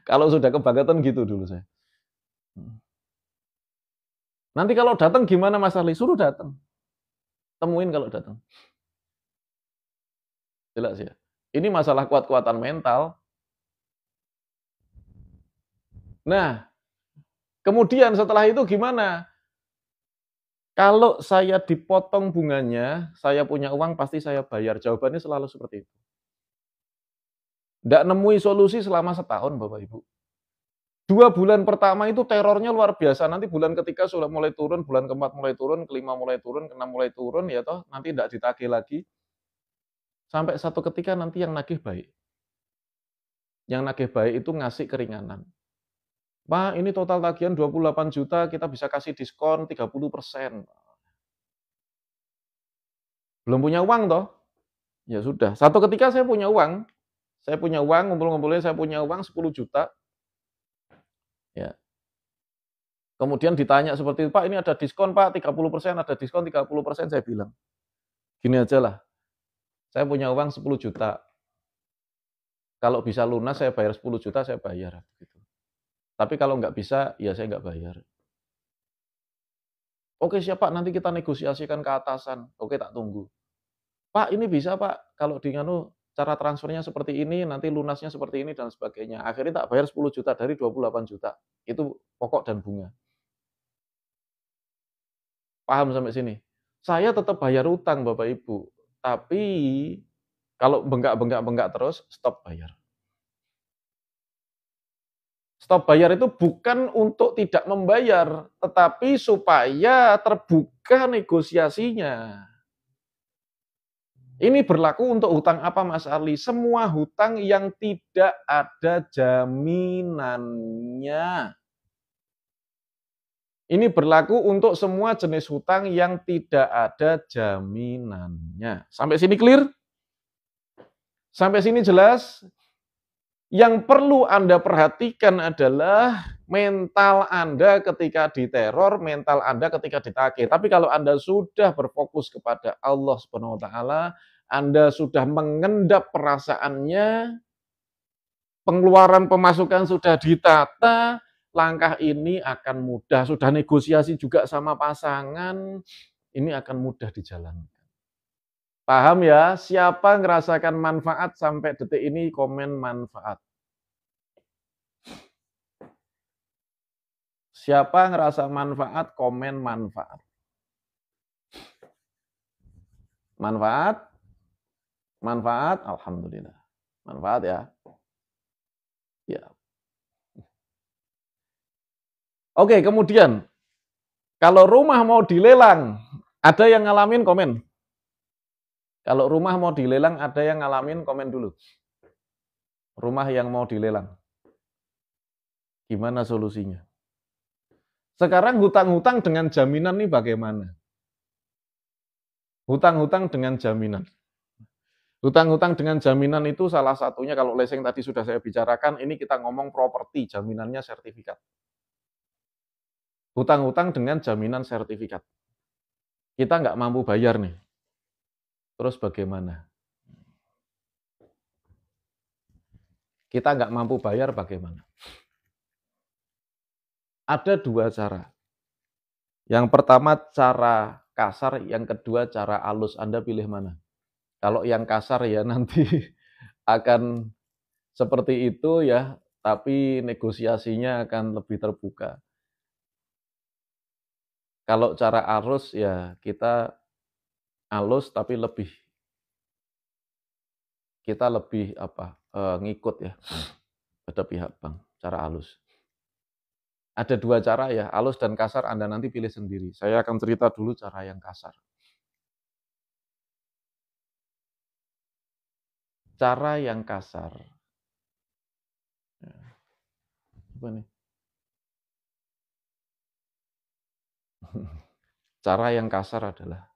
Kalau sudah kebangetan gitu dulu saya. Nanti kalau datang gimana Mas Ali? Suruh datang. Temuin kalau datang. Jelas ya. Ini masalah kuat-kuatan mental. Nah, kemudian setelah itu gimana? Kalau saya dipotong bunganya, saya punya uang pasti saya bayar. Jawabannya selalu seperti itu. Nggak nemui solusi selama setahun, Bapak Ibu. 2 bulan pertama itu terornya luar biasa. Nanti bulan ketiga sudah mulai turun, bulan keempat mulai turun, kelima mulai turun, keenam mulai turun, ya toh nanti tidak ditagih lagi. Sampai satu ketika nanti yang nagih baik. Yang nagih baik itu ngasih keringanan. Pak, ini total tagihan 28 juta, kita bisa kasih diskon 30%. Belum punya uang toh? Ya sudah. Satu ketika saya punya uang, ngumpul-ngumpulnya saya punya uang 10 juta. Ya. Kemudian ditanya seperti itu, Pak ini ada diskon Pak, 30%, ada diskon 30%, saya bilang. Gini aja lah, saya punya uang 10 juta. Kalau bisa lunas saya bayar 10 juta, saya bayar. Tapi kalau nggak bisa, ya saya nggak bayar. Oke siap Pak, nanti kita negosiasikan ke atasan. Oke tak tunggu. Pak ini bisa Pak, kalau di cara transfernya seperti ini, nanti lunasnya seperti ini, dan sebagainya. Akhirnya tak bayar 10 juta dari 28 juta. Itu pokok dan bunga. Paham sampai sini? Saya tetap bayar utang Bapak Ibu. Tapi kalau bengkak terus, stop bayar. Stop bayar itu bukan untuk tidak membayar, tetapi supaya terbuka negosiasinya. Ini berlaku untuk hutang apa Mas Arli? Semua hutang yang tidak ada jaminannya. Ini berlaku untuk semua jenis hutang yang tidak ada jaminannya. Sampai sini clear? Sampai sini jelas? Yang perlu Anda perhatikan adalah mental Anda ketika diteror, mental Anda ketika ditagih. Tapi kalau Anda sudah berfokus kepada Allah Subhanahu wa taala, Anda sudah mengendap perasaannya, pengeluaran pemasukan sudah ditata, langkah ini akan mudah. Sudah negosiasi juga sama pasangan, ini akan mudah dijalankan. Paham ya? Siapa ngerasakan manfaat sampai detik ini, komen manfaat. Siapa ngerasa manfaat, komen manfaat. Manfaat? Manfaat, alhamdulillah. Manfaat ya. Ya. Oke, kemudian kalau rumah mau dilelang, ada yang ngalamin komen. Kalau rumah mau dilelang, ada yang ngalamin komen dulu. Rumah yang mau dilelang. Gimana solusinya? Sekarang hutang-hutang dengan jaminan ini bagaimana? Hutang-hutang dengan jaminan. Hutang-hutang dengan jaminan itu salah satunya kalau leseng tadi sudah saya bicarakan, ini kita ngomong properti, jaminannya sertifikat. Hutang-hutang dengan jaminan sertifikat. Kita nggak mampu bayar nih. Terus bagaimana? Kita nggak mampu bayar bagaimana? Ada dua cara. Yang pertama cara kasar, yang kedua cara halus. Anda pilih mana? Kalau yang kasar ya nanti akan seperti itu ya, tapi negosiasinya akan lebih terbuka. Kalau cara halus ya kita halus tapi kita lebih ngikut ya pada pihak bank, cara halus. Ada dua cara ya, halus dan kasar Anda nanti pilih sendiri. Saya akan cerita dulu cara yang kasar. Cara yang kasar. Apa nih? Cara yang kasar adalah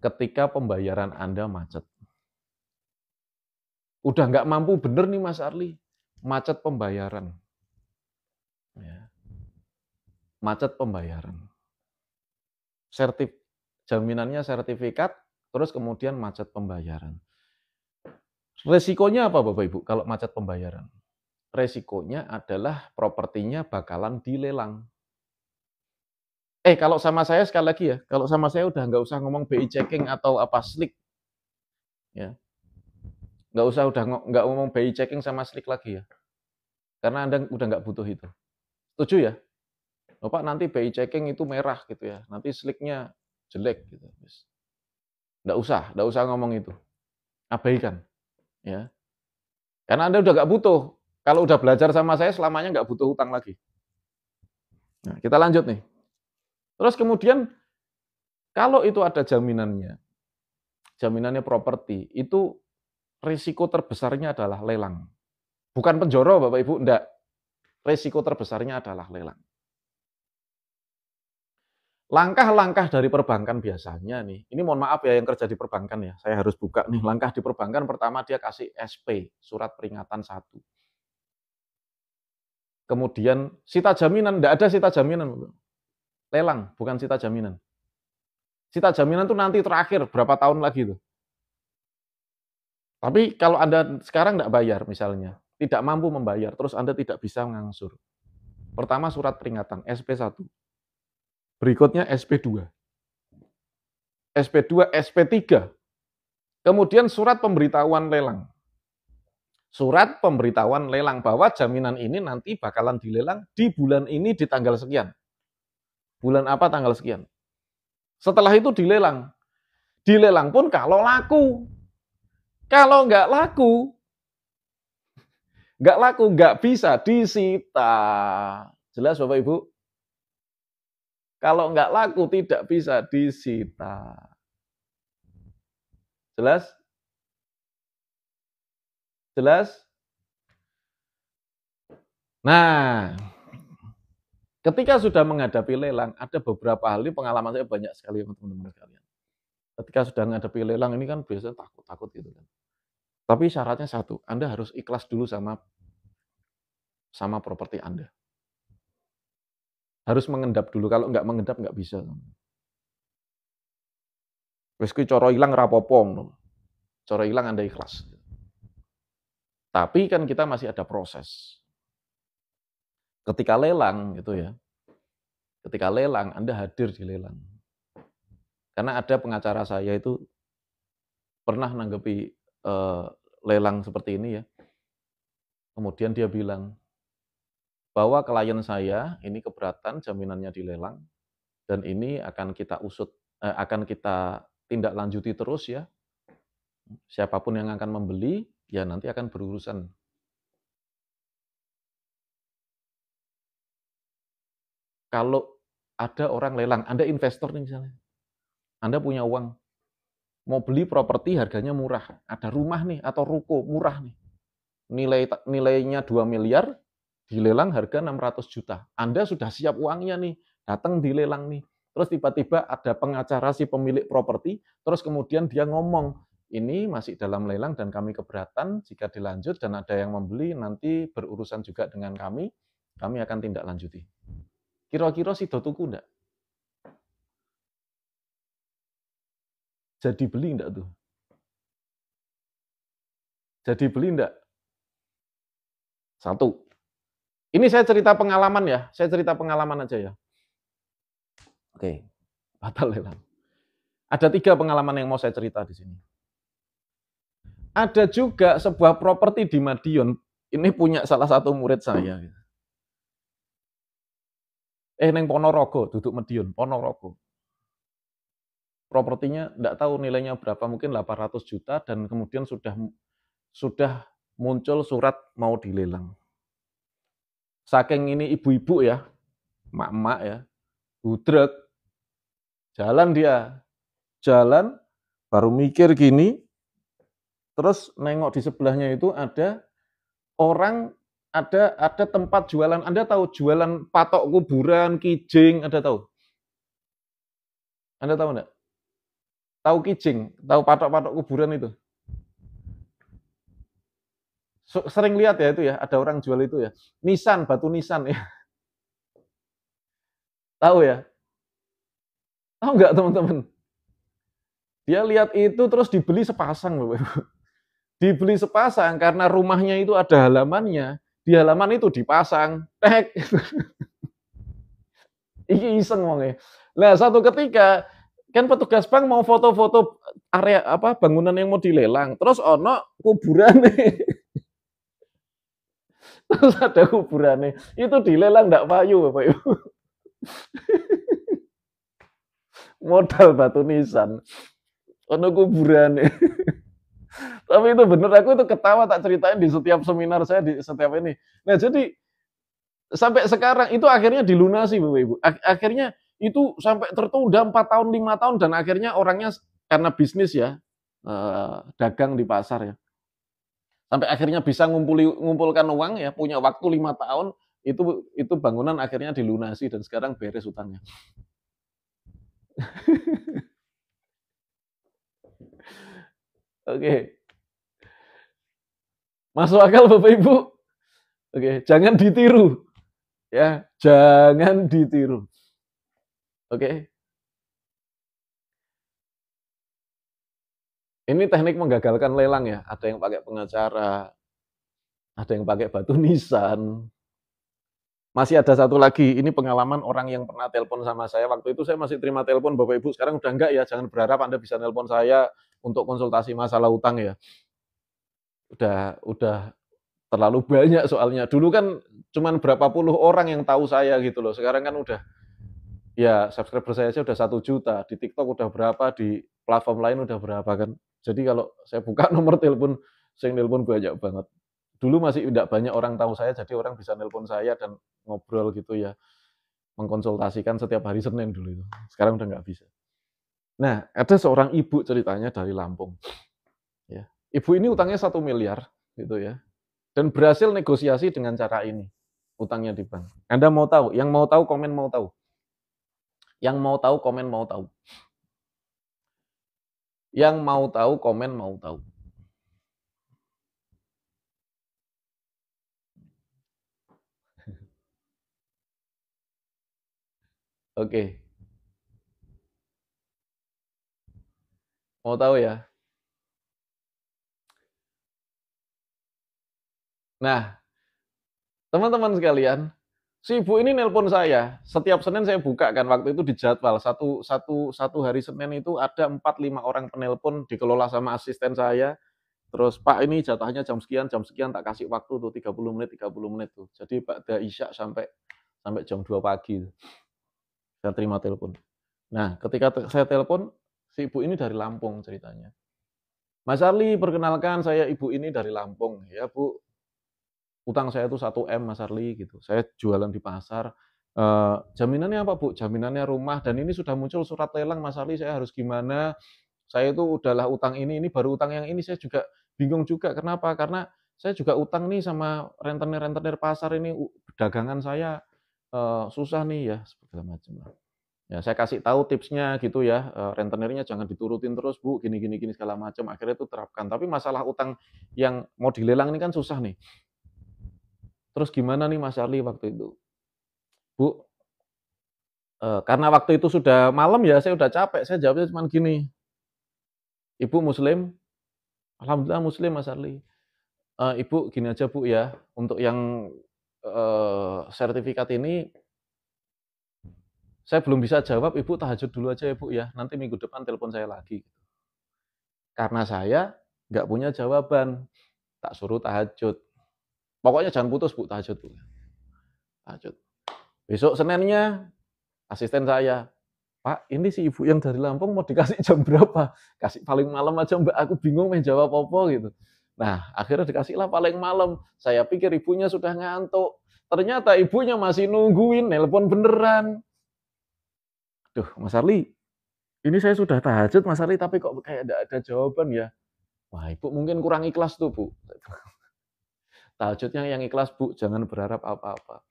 ketika pembayaran Anda macet. Udah nggak mampu bener nih Mas Arli, macet pembayaran. Ya. Macet pembayaran. Jaminannya sertifikat, terus kemudian macet pembayaran. Resikonya apa Bapak Ibu kalau macet pembayaran? Resikonya adalah propertinya bakalan dilelang. Kalau sama saya sekali lagi ya, kalau sama saya udah nggak usah ngomong BI checking atau apa slick, ya nggak ngomong BI checking sama slick lagi ya, karena Anda udah nggak butuh itu. Setuju ya? Bapak nanti BI checking itu merah gitu ya, nanti slicknya jelek gitu. Nggak usah ngomong itu, abaikan, ya. Karena Anda udah nggak butuh. Kalau udah belajar sama saya selamanya nggak butuh hutang lagi. Nah, kita lanjut nih. Terus kemudian kalau itu ada jaminannya properti, itu risiko terbesarnya adalah lelang. Bukan penjoro Bapak Ibu, enggak. Risiko terbesarnya adalah lelang. Langkah-langkah dari perbankan biasanya nih, ini mohon maaf ya yang kerja di perbankan ya, saya harus buka nih. Langkah di perbankan pertama dia kasih SP, surat peringatan 1. Kemudian sita jaminan, enggak ada sita jaminan. Lelang, bukan sita jaminan. Sita jaminan itu nanti terakhir, berapa tahun lagi tuh. Tapi kalau Anda sekarang enggak bayar misalnya, tidak mampu membayar, terus Anda tidak bisa mengangsur. Pertama surat peringatan, SP1. Berikutnya SP2. SP2, SP3. Kemudian surat pemberitahuan lelang. Surat pemberitahuan lelang bahwa jaminan ini nanti bakalan dilelang di bulan ini di tanggal sekian. Bulan apa tanggal sekian. Setelah itu dilelang. Dilelang pun kalau laku. Kalau nggak laku, nggak bisa disita. Jelas Bapak Ibu? Kalau nggak laku tidak bisa disita. Jelas? Jelas? Nah, ketika sudah menghadapi lelang, ada beberapa hal, ini pengalaman saya banyak sekali teman-teman sekalian. Ketika sudah menghadapi lelang ini kan biasanya takut-takut gitu kan. Tapi syaratnya satu, Anda harus ikhlas dulu sama properti Anda. Harus mengendap dulu, kalau nggak mengendap nggak bisa. Wes kuwi cara ilang rapopong. Cara ilang Anda ikhlas. Tapi kan kita masih ada proses. Ketika lelang gitu ya. Ketika lelang Anda hadir di lelang. Karena ada pengacara saya itu pernah nanggepi lelang seperti ini ya. Kemudian dia bilang bahwa klien saya ini keberatan jaminannya dilelang dan ini akan kita usut, akan kita tindak lanjuti terus ya. Siapapun yang akan membeli, ya nanti akan berurusan. Kalau ada orang lelang, Anda investor nih misalnya, Anda punya uang, mau beli properti harganya murah, ada rumah nih atau ruko murah nih, nilainya 2 miliar, dilelang harga 600 juta. Anda sudah siap uangnya nih, datang dilelang nih. Terus tiba-tiba ada pengacara si pemilik properti, terus kemudian dia ngomong, ini masih dalam lelang dan kami keberatan, jika dilanjut dan ada yang membeli, nanti berurusan juga dengan kami akan tindak lanjuti. Kira-kira sido tuku enggak? Jadi beli enggak tuh? Jadi beli enggak? Satu. Ini saya cerita pengalaman ya, saya cerita pengalaman aja ya. Oke, batal lelang. Ada 3 pengalaman yang mau saya cerita di sini. Ada juga sebuah properti di Madiun, ini punya salah satu murid saya. Neng Ponorogo, duduk Madiun, Ponorogo. Propertinya enggak tahu nilainya berapa, mungkin 800 juta dan kemudian sudah muncul surat mau dilelang. Saking ini ibu-ibu ya, mak-mak ya, budrek, jalan, baru mikir gini, terus nengok di sebelahnya itu ada orang, ada tempat jualan, Anda tahu jualan patok kuburan, kijing, Anda tahu? Anda tahu enggak? Tahu kijing, tahu patok-patok kuburan itu? Sering lihat ya itu ya, ada orang jual itu ya. Nisan, batu nisan ya. Tahu ya? Tahu nggak teman-teman? Dia lihat itu terus dibeli sepasang loh, dibeli sepasang karena rumahnya itu ada halamannya, di halaman itu dipasang, tek. Iki iseng wong ya. Nah, satu ketika kan petugas bank mau foto-foto area bangunan yang mau dilelang, terus ono kuburane. Terus ada kuburannya. Itu dilelang enggak payu, Bapak Ibu. Modal batu nisan. Ono kuburannya. Tapi itu bener, aku itu ketawa tak ceritain di setiap seminar saya, di setiap ini. Nah, jadi sampai sekarang itu akhirnya dilunasi, Bapak Ibu. Akhirnya itu sampai tertunda 4 tahun, 5 tahun dan akhirnya orangnya karena bisnis ya, dagang di pasar ya. Sampai akhirnya bisa ngumpulkan uang ya, punya waktu 5 tahun, itu bangunan akhirnya dilunasi dan sekarang beres utangnya. Oke. Masuk akal Bapak Ibu? Oke, jangan ditiru. Ya, jangan ditiru. Oke. Ini teknik menggagalkan lelang ya. Ada yang pakai pengacara, ada yang pakai batu nisan. Masih ada satu lagi, ini pengalaman orang yang pernah telepon sama saya. Waktu itu saya masih terima telepon Bapak Ibu, sekarang udah enggak ya. Jangan berharap Anda bisa telepon saya untuk konsultasi masalah utang ya. Udah terlalu banyak soalnya. Dulu kan cuman berapa puluh orang yang tahu saya gitu loh. Sekarang kan udah ya subscriber saya udah 1 juta, di TikTok udah berapa, di platform lain udah berapa kan. Jadi kalau saya buka nomor telepon, saya nelpon banyak banget. Dulu masih tidak banyak orang tahu saya, jadi orang bisa nelpon saya dan ngobrol gitu ya, mengkonsultasikan setiap hari Senin dulu itu. Sekarang udah nggak bisa. Nah, ada seorang ibu ceritanya dari Lampung. Ya. Ibu ini utangnya 1 miliar gitu ya. Dan berhasil negosiasi dengan cara ini, utangnya di bank. Anda mau tahu? Yang mau tahu komen mau tahu. Yang mau tahu komen mau tahu. Yang mau tahu komen mau tahu. Oke. Mau tahu ya? Nah, teman-teman sekalian, si ibu ini nelpon saya. Setiap Senin saya buka kan, waktu itu di jadwal. Satu hari Senin itu ada 4-5 orang penelpon dikelola sama asisten saya. Terus, Pak ini jatahnya jam sekian tak kasih waktu tuh 30 menit tuh. Jadi Ba'da Isya sampai jam 2 pagi. Saya terima telepon. Nah, ketika saya telepon, si ibu ini dari Lampung ceritanya. Mas Arli, perkenalkan saya ibu ini dari Lampung. Ya Bu, utang saya itu 1 M Mas Arli gitu. Saya jualan di pasar. Jaminannya apa Bu? Jaminannya rumah dan ini sudah muncul surat lelang Mas Arli, saya harus gimana? Saya itu udahlah utang ini baru utang yang ini saya juga bingung juga. Kenapa? Karena saya juga utang nih sama rentenir-rentenir pasar ini, dagangan saya susah nih ya, segala macam lah. Ya saya kasih tahu tipsnya gitu ya, rentenirnya jangan diturutin terus Bu, gini gini gini segala macam, akhirnya itu terapkan. Tapi masalah utang yang mau dilelang ini kan susah nih. Terus gimana nih Mas Arli waktu itu? Bu, karena waktu itu sudah malam ya, saya udah capek, saya jawabnya cuma gini, "Ibu muslim?" "Alhamdulillah muslim Mas Arli." "Ibu gini aja Bu ya, untuk yang, sertifikat ini saya belum bisa jawab, Ibu tahajud dulu aja ya Bu ya, nanti minggu depan telepon saya lagi." Karena saya nggak punya jawaban, tak suruh tahajud. "Pokoknya jangan putus Bu, tahajud Bu." Tahajud. Besok Seninnya, asisten saya, "Pak, ini si ibu yang dari Lampung mau dikasih jam berapa?" "Kasih paling malam aja Mbak, aku bingung mau jawab apa," gitu. Nah, akhirnya dikasihlah paling malam. Saya pikir ibunya sudah ngantuk. Ternyata ibunya masih nungguin, nelpon beneran. "Duh, Mas Arli, ini saya sudah tahajud Mas Arli, tapi kok kayak nggak ada jawaban ya?" "Wah, ibu mungkin kurang ikhlas tuh, Bu." "Tahajudnya yang ikhlas, Bu, jangan berharap apa-apa."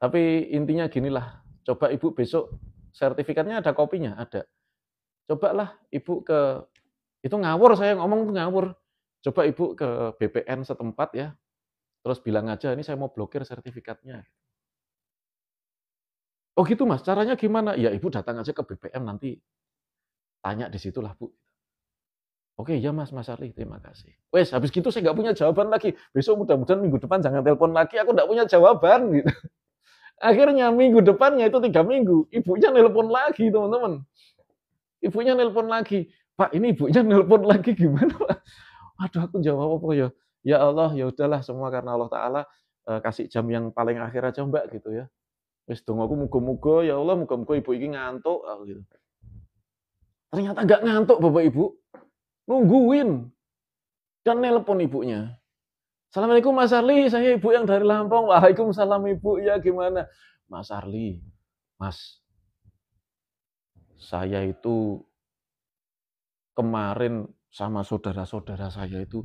Tapi intinya ginilah, coba ibu besok, sertifikatnya ada kopinya? Ada. Cobalah ibu itu ngawur saya ngomong tuh ngawur. Coba ibu ke BPN setempat ya, terus bilang aja, "Ini saya mau blokir sertifikatnya." "Oh gitu Mas, caranya gimana?" "Ya ibu datang aja ke BPN nanti tanya di situlah Bu." "Oke ya Mas, Mas Arli, terima kasih." Wes habis gitu saya nggak punya jawaban lagi. Besok mudah-mudahan minggu depan jangan telepon lagi, aku nggak punya jawaban gitu. Akhirnya minggu depannya itu 3 minggu, ibunya nelpon lagi teman-teman. Ibunya nelpon lagi, "Pak, ini ibunya nelpon lagi gimana Pak?" Aduh aku jawab apa ya? Ya Allah, ya udahlah semua karena Allah Ta'ala, kasih jam yang paling akhir aja Mbak gitu ya. Wis dongaku muga-muga, ya Allah muga-muga ibu ini ngantuk, gitu. Ternyata nggak ngantuk Bapak Ibu, nungguin dan nelpon ibunya. "Assalamualaikum Mas Arli, saya ibu yang dari Lampung." "Waalaikumsalam Ibu, ya gimana?" "Mas Arli, Mas, saya itu kemarin sama saudara-saudara saya itu,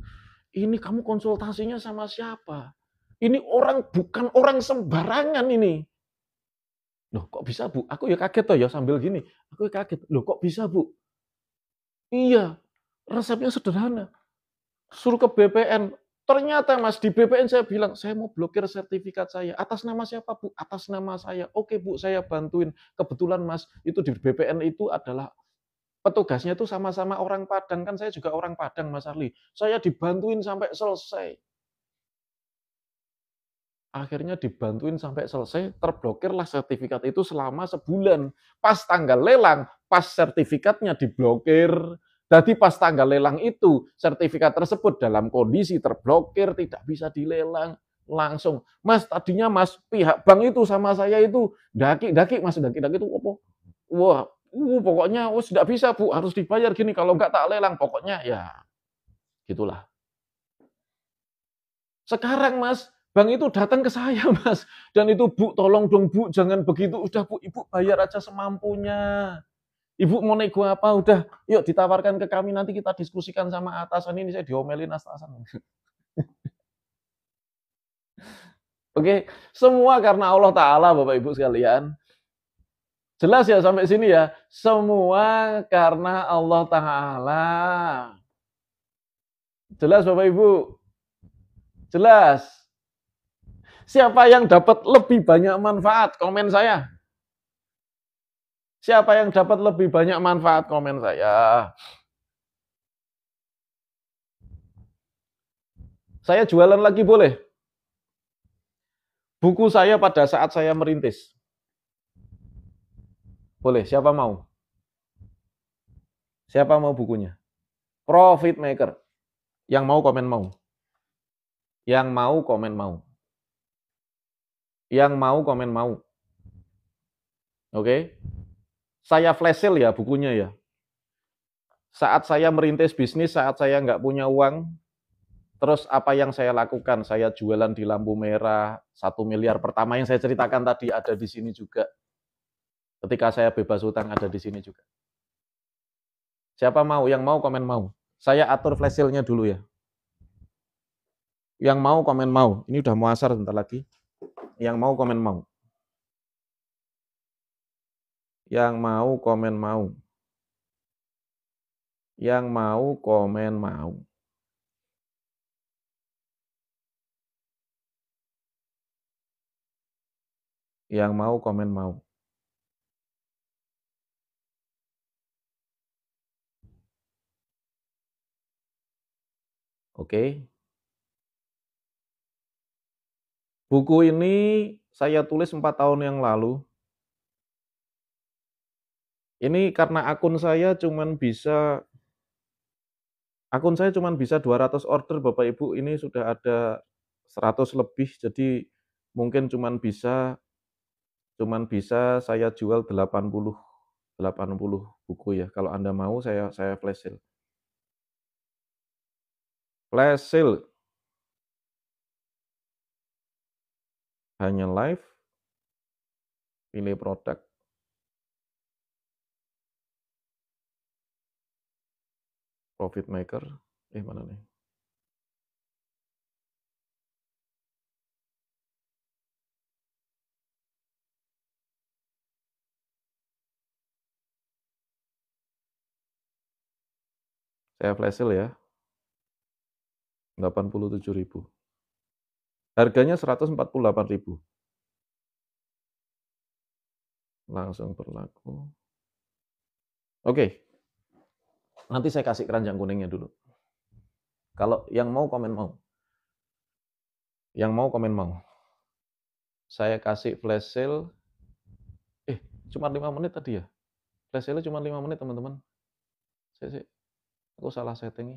ini kamu konsultasinya sama siapa? Ini orang bukan orang sembarangan ini." "Loh kok bisa Bu?" Aku ya kaget toh ya sambil gini, aku ya kaget, "Loh kok bisa Bu?" "Iya, resepnya sederhana, suruh ke BPN." Ternyata Mas, di BPN saya bilang, "Saya mau blokir sertifikat saya." "Atas nama siapa Bu?" "Atas nama saya." "Oke Bu, saya bantuin." Kebetulan Mas, itu di BPN itu adalah petugasnya itu sama-sama orang Padang, kan saya juga orang Padang Mas Arli. Saya dibantuin sampai selesai. Akhirnya dibantuin sampai selesai, terblokirlah sertifikat itu selama sebulan. Pas tanggal lelang, pas sertifikatnya diblokir. Jadi pas tanggal lelang itu, sertifikat tersebut dalam kondisi terblokir, tidak bisa dilelang. Langsung, "Mas, tadinya Mas, pihak bank itu sama saya itu daki-daki Mas, daki-daki itu apa? Wah, pokoknya tidak bisa Bu, harus dibayar gini, kalau enggak tak lelang." Pokoknya ya gitulah. Sekarang Mas, bank itu datang ke saya Mas, dan itu, "Bu, tolong dong Bu, jangan begitu, udah Bu, Ibu bayar aja semampunya. Ibu mau nego apa, udah yuk ditawarkan ke kami, nanti kita diskusikan sama atasan." Ini saya diomelin atasan. Oke, semua karena Allah Ta'ala Bapak Ibu sekalian. Jelas ya sampai sini ya? Semua karena Allah Ta'ala. Jelas Bapak Ibu? Jelas? Siapa yang dapat lebih banyak manfaat? Komen saya. Siapa yang dapat lebih banyak manfaat? Komen saya. Saya jualan lagi boleh? Buku saya pada saat saya merintis. Boleh, siapa mau? Siapa mau bukunya? Profit Maker. Yang mau komen mau. Yang mau komen mau. Yang mau komen mau. Oke? Saya flash sale ya bukunya ya. Saat saya merintis bisnis, saat saya nggak punya uang, terus apa yang saya lakukan? Saya jualan di lampu merah, 1 miliar pertama yang saya ceritakan tadi ada di sini juga. Ketika saya bebas hutang ada di sini juga. Siapa mau? Yang mau komen mau. Saya atur flash sale-nya dulu ya. Yang mau komen mau. Ini udah mau asar bentar lagi. Yang mau komen mau. Yang mau komen mau. Yang mau komen mau. Yang mau komen mau. Oke. Buku ini saya tulis 4 tahun yang lalu. Ini karena akun saya cuman bisa 200 order Bapak Ibu, ini sudah ada 100 lebih, jadi mungkin cuman bisa saya jual 80 buku ya. Kalau Anda mau saya flash sale. Flash sale. Hanya live, pilih produk. Profit maker. Mana nih? Saya flash sale ya. 87.000. Harganya 148.000. Langsung berlaku. Oke. Nanti saya kasih keranjang kuningnya dulu. Kalau yang mau komen mau. Yang mau komen mau. Saya kasih flash sale. Cuma 5 menit tadi ya. Flash sale cuma 5 menit teman-teman. Aku salah setting.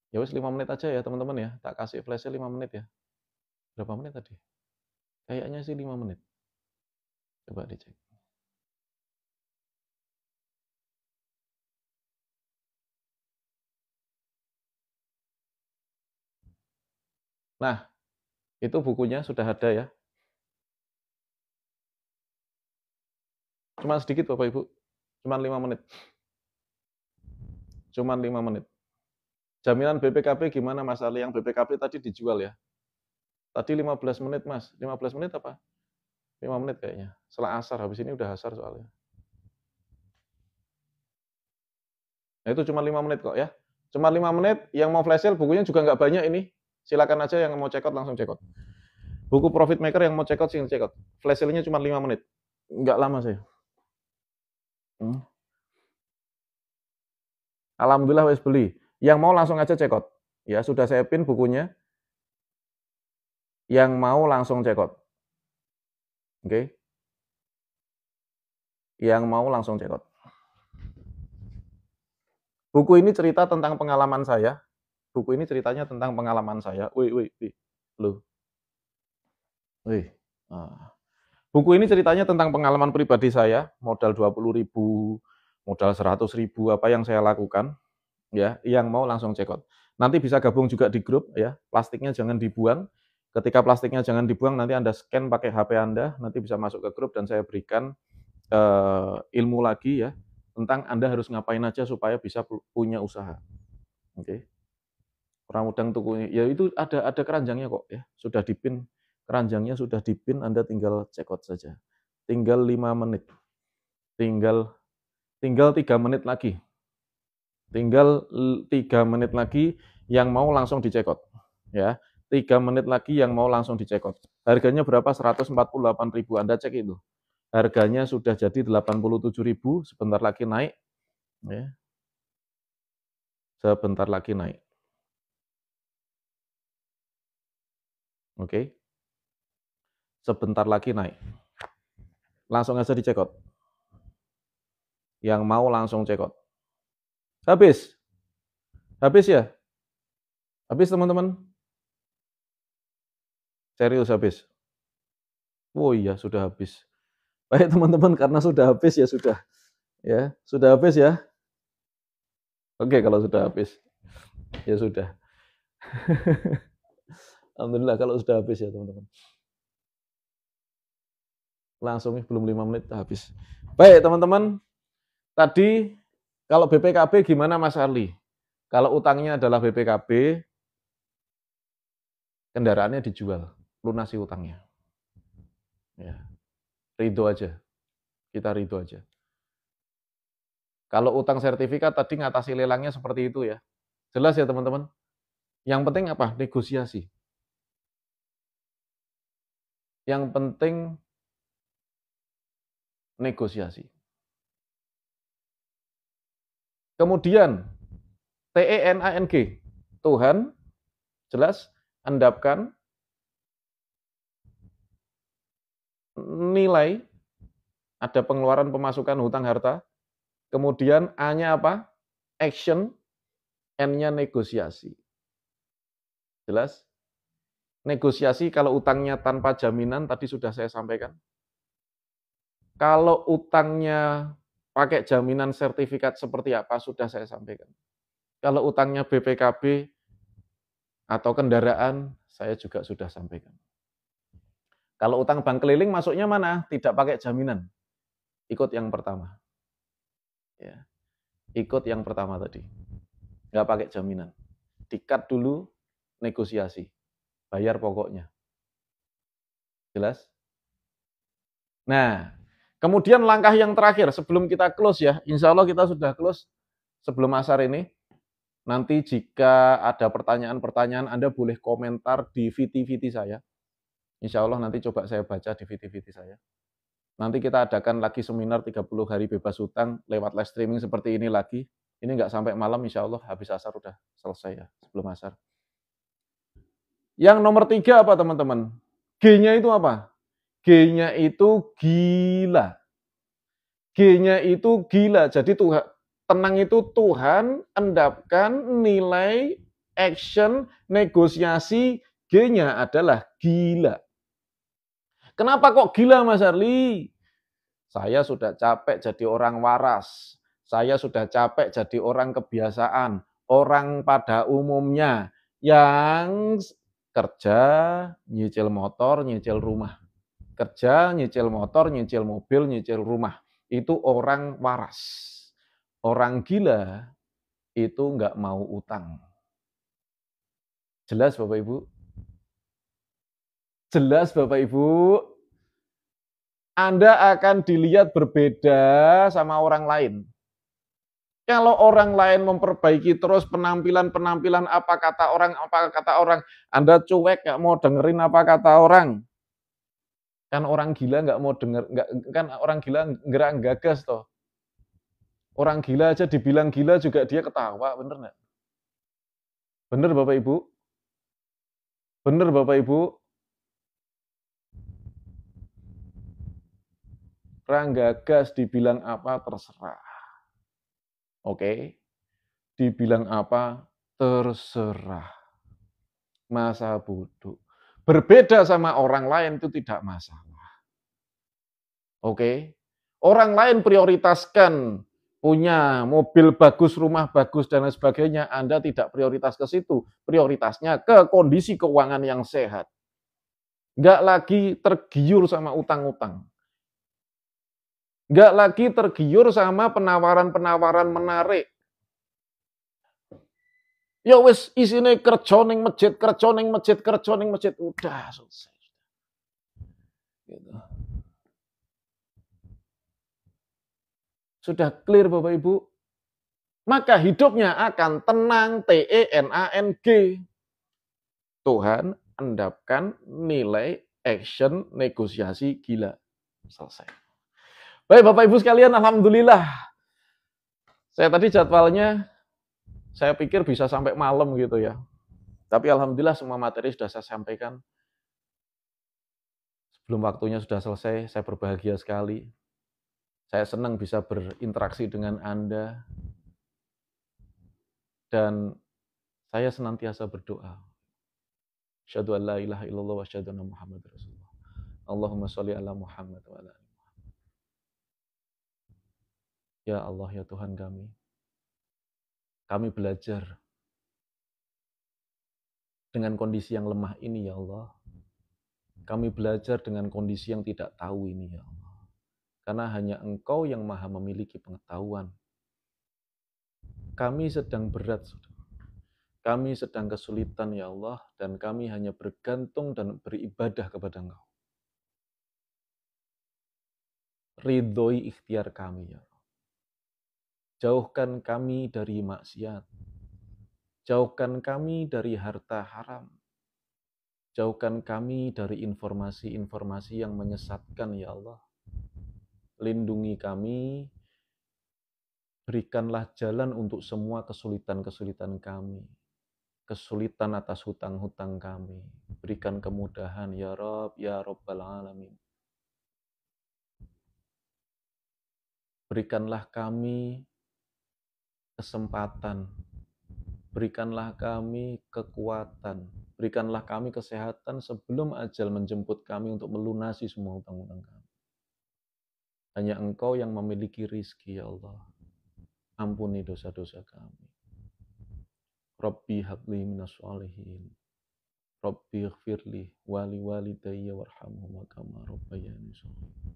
Ya wis 5 menit aja ya teman-teman ya. Tak kasih flash sale 5 menit ya. Berapa menit tadi? Kayaknya sih 5 menit. Coba dicek. Nah, itu bukunya sudah ada ya. Cuma sedikit Bapak Ibu. Cuma 5 menit. Cuma 5 menit. Jaminan BPKB gimana Mas Ali? Yang BPKB tadi dijual ya. Tadi 15 menit Mas. 15 menit apa? 5 menit kayaknya. Setelah asar. Habis ini udah asar soalnya. Nah itu cuma 5 menit kok ya. Cuma 5 menit. Yang mau flash sale bukunya juga nggak banyak ini. Silakan aja yang mau check out langsung check out. Buku Profit Maker yang mau check out sih check out. Flash sale-nya cuma 5 menit. Nggak lama saya. Alhamdulillah wis beli. Yang mau langsung aja check out. Ya, sudah saya pin bukunya. Yang mau langsung check out. Oke. Yang mau langsung check out. Buku ini cerita tentang pengalaman saya. Buku ini ceritanya tentang pengalaman saya. Loh. Buku ini ceritanya tentang pengalaman pribadi saya, modal 20.000, modal 100.000, apa yang saya lakukan. Ya, yang mau langsung check out. Nanti bisa gabung juga di grup ya. Plastiknya jangan dibuang. Ketika plastiknya jangan dibuang, nanti Anda scan pakai HP Anda, nanti bisa masuk ke grup dan saya berikan ilmu lagi ya tentang Anda harus ngapain aja supaya bisa punya usaha. Oke. Ramudang tukunya, ya itu ada keranjangnya kok ya. Sudah dipin, keranjangnya sudah dipin, Anda tinggal check out saja. Tinggal 5 menit. Tinggal 3 menit lagi. Tinggal 3 menit lagi yang mau langsung di check out. Ya. 3 menit lagi yang mau langsung di check out. Harganya berapa? 148.000. Anda cek itu. Harganya sudah jadi 87.000, sebentar lagi naik. Ya. Sebentar lagi naik. Oke. Sebentar lagi naik. Langsung aja di check out. Yang mau langsung check out. Habis. Habis ya? Habis teman-teman? Serius habis? Oh iya, sudah habis. Baik teman-teman, karena sudah habis ya sudah. Ya, sudah habis ya. Oke, kalau sudah habis. Ya sudah. Alhamdulillah kalau sudah habis ya teman-teman. Langsung nih, belum 5 menit habis. Baik teman-teman, tadi kalau BPKB gimana Mas Arli? Kalau utangnya adalah BPKB, kendaraannya dijual, lunasi utangnya. Ya, ridho aja, kita ridho aja. Kalau utang sertifikat tadi ngatasi lelangnya seperti itu ya. Jelas ya teman-teman? Yang penting apa? Negosiasi. Yang penting negosiasi. Kemudian TENANG, Tuhan, jelas, endapkan, nilai, ada pengeluaran pemasukan hutang harta, kemudian A-nya apa? Action, N-nya negosiasi. Jelas? Negosiasi kalau utangnya tanpa jaminan, tadi sudah saya sampaikan. Kalau utangnya pakai jaminan sertifikat seperti apa, sudah saya sampaikan. Kalau utangnya BPKB atau kendaraan, saya juga sudah sampaikan. Kalau utang bank keliling masuknya mana? Tidak pakai jaminan. Ikut yang pertama. Ya. Ikut yang pertama tadi. Nggak pakai jaminan. Di-cut dulu, negosiasi. Bayar pokoknya. Jelas? Nah, kemudian langkah yang terakhir sebelum kita close ya, insya Allah kita sudah close sebelum asar ini. Nanti jika ada pertanyaan-pertanyaan Anda boleh komentar di VT-VT saya. Insya Allah nanti coba saya baca di VT-VT saya. Nanti kita adakan lagi seminar 30 hari bebas hutang lewat live streaming seperti ini lagi. Ini nggak sampai malam insya Allah habis asar udah selesai ya, sebelum asar. Yang nomor 3 apa teman-teman? G-nya itu apa? G-nya itu gila. G-nya itu gila. Jadi Tuhan, tenang itu Tuhan endapkan nilai action negosiasi. G-nya adalah gila. Kenapa kok gila Mas Arli? Saya sudah capek jadi orang waras. Saya sudah capek jadi orang kebiasaan. Orang pada umumnya yang kerja, nyicil motor, nyicil rumah. Kerja, nyicil motor, nyicil mobil, nyicil rumah. Itu orang waras. Orang gila itu nggak mau utang. Jelas Bapak Ibu? Jelas Bapak Ibu? Anda akan dilihat berbeda sama orang lain. Kalau orang lain memperbaiki terus penampilan-penampilan apa kata orang, Anda cuek nggak mau dengerin apa kata orang. Kan orang gila nggak mau denger, nggak, kan orang gila gerak gagas toh. Orang gila aja dibilang gila juga dia ketawa, bener nggak? Bener Bapak Ibu? Bener Bapak Ibu? Orang gagas dibilang apa terserah. Oke? Dibilang apa terserah. Masa bodoh. Berbeda sama orang lain itu tidak masalah. Oke? Orang lain prioritaskan punya mobil bagus, rumah bagus, dan lain sebagainya. Anda tidak prioritas ke situ. Prioritasnya ke kondisi keuangan yang sehat. Nggak lagi tergiur sama utang-utang. Nggak lagi tergiur sama penawaran-penawaran menarik. Ya wis isine kerja ning masjid, kerja ning masjid, kerja ning masjid. Udah selesai. Gitu. Sudah clear Bapak Ibu? Maka hidupnya akan tenang, TENANG. Tuhan endapkan nilai action negosiasi gila. Selesai. Baik Bapak Ibu sekalian, alhamdulillah. Saya tadi jadwalnya saya pikir bisa sampai malam gitu ya. Tapi alhamdulillah semua materi sudah saya sampaikan. Sebelum waktunya sudah selesai, saya berbahagia sekali. Saya senang bisa berinteraksi dengan Anda. Dan saya senantiasa berdoa. Asyhadu an la ilaha illallah wa asyhadu anna Muhammadar Rasulullah. Allahumma sholli ala Muhammad wa ala ali. Ya Allah, ya Tuhan kami. Kami belajar dengan kondisi yang lemah ini, ya Allah. Kami belajar dengan kondisi yang tidak tahu ini, ya Allah. Karena hanya Engkau yang maha memiliki pengetahuan. Kami sedang berat, Saudara. Kami sedang kesulitan, ya Allah, dan kami hanya bergantung dan beribadah kepada Engkau. Ridhoi ikhtiar kami, ya Allah. Jauhkan kami dari maksiat. Jauhkan kami dari harta haram. Jauhkan kami dari informasi-informasi yang menyesatkan, ya Allah. Lindungi kami, berikanlah jalan untuk semua kesulitan-kesulitan kami. Kesulitan atas hutang-hutang kami. Berikan kemudahan, ya Rabb, ya Rabbal Alamin. Berikanlah kami kesempatan. Berikanlah kami kekuatan. Berikanlah kami kesehatan sebelum ajal menjemput kami untuk melunasi semua hutang-hutang kami. Hanya Engkau yang memiliki rizki, ya Allah. Ampuni dosa-dosa kami. Rabbi habli minas shalihin. Rabbi ighfirli wali walidayya warhamhuma kama rabbayani shaghira.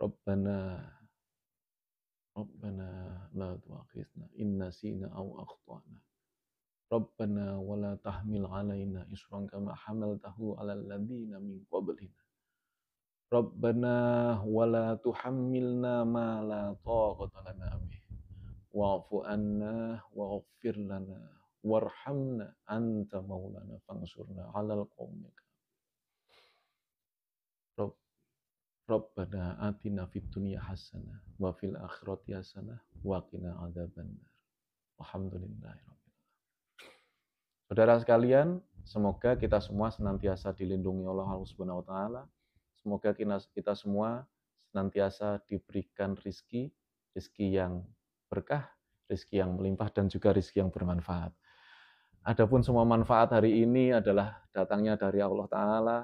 Rabbana la tu'akhidna in nasina aw akhtana. Rabbana wa la tahmil 'alaina isran kama hamaltahu 'alal ladzina min qablina. Rabbana wa la tuhammilna ma la taqata lana bih. Wa'fu anna waghfir lana warhamna anta maulana fansurna 'alal qaumil kafirin. Rabbana atina fid dunya hasanah wa fil akhirati hasanah wa qina adzabannar. Alhamdulillahirabbil alamin. Saudara sekalian, semoga kita semua senantiasa dilindungi oleh Allah Subhanahu wa taala. Semoga kita semua senantiasa diberikan rizki yang berkah, rizki yang melimpah, dan juga rizki yang bermanfaat. Adapun semua manfaat hari ini adalah datangnya dari Allah Ta'ala.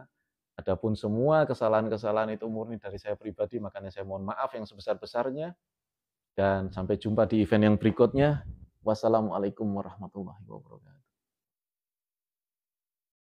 Adapun semua kesalahan-kesalahan itu murni dari saya pribadi, makanya saya mohon maaf yang sebesar-besarnya. Dan sampai jumpa di event yang berikutnya. Wassalamualaikum warahmatullahi wabarakatuh.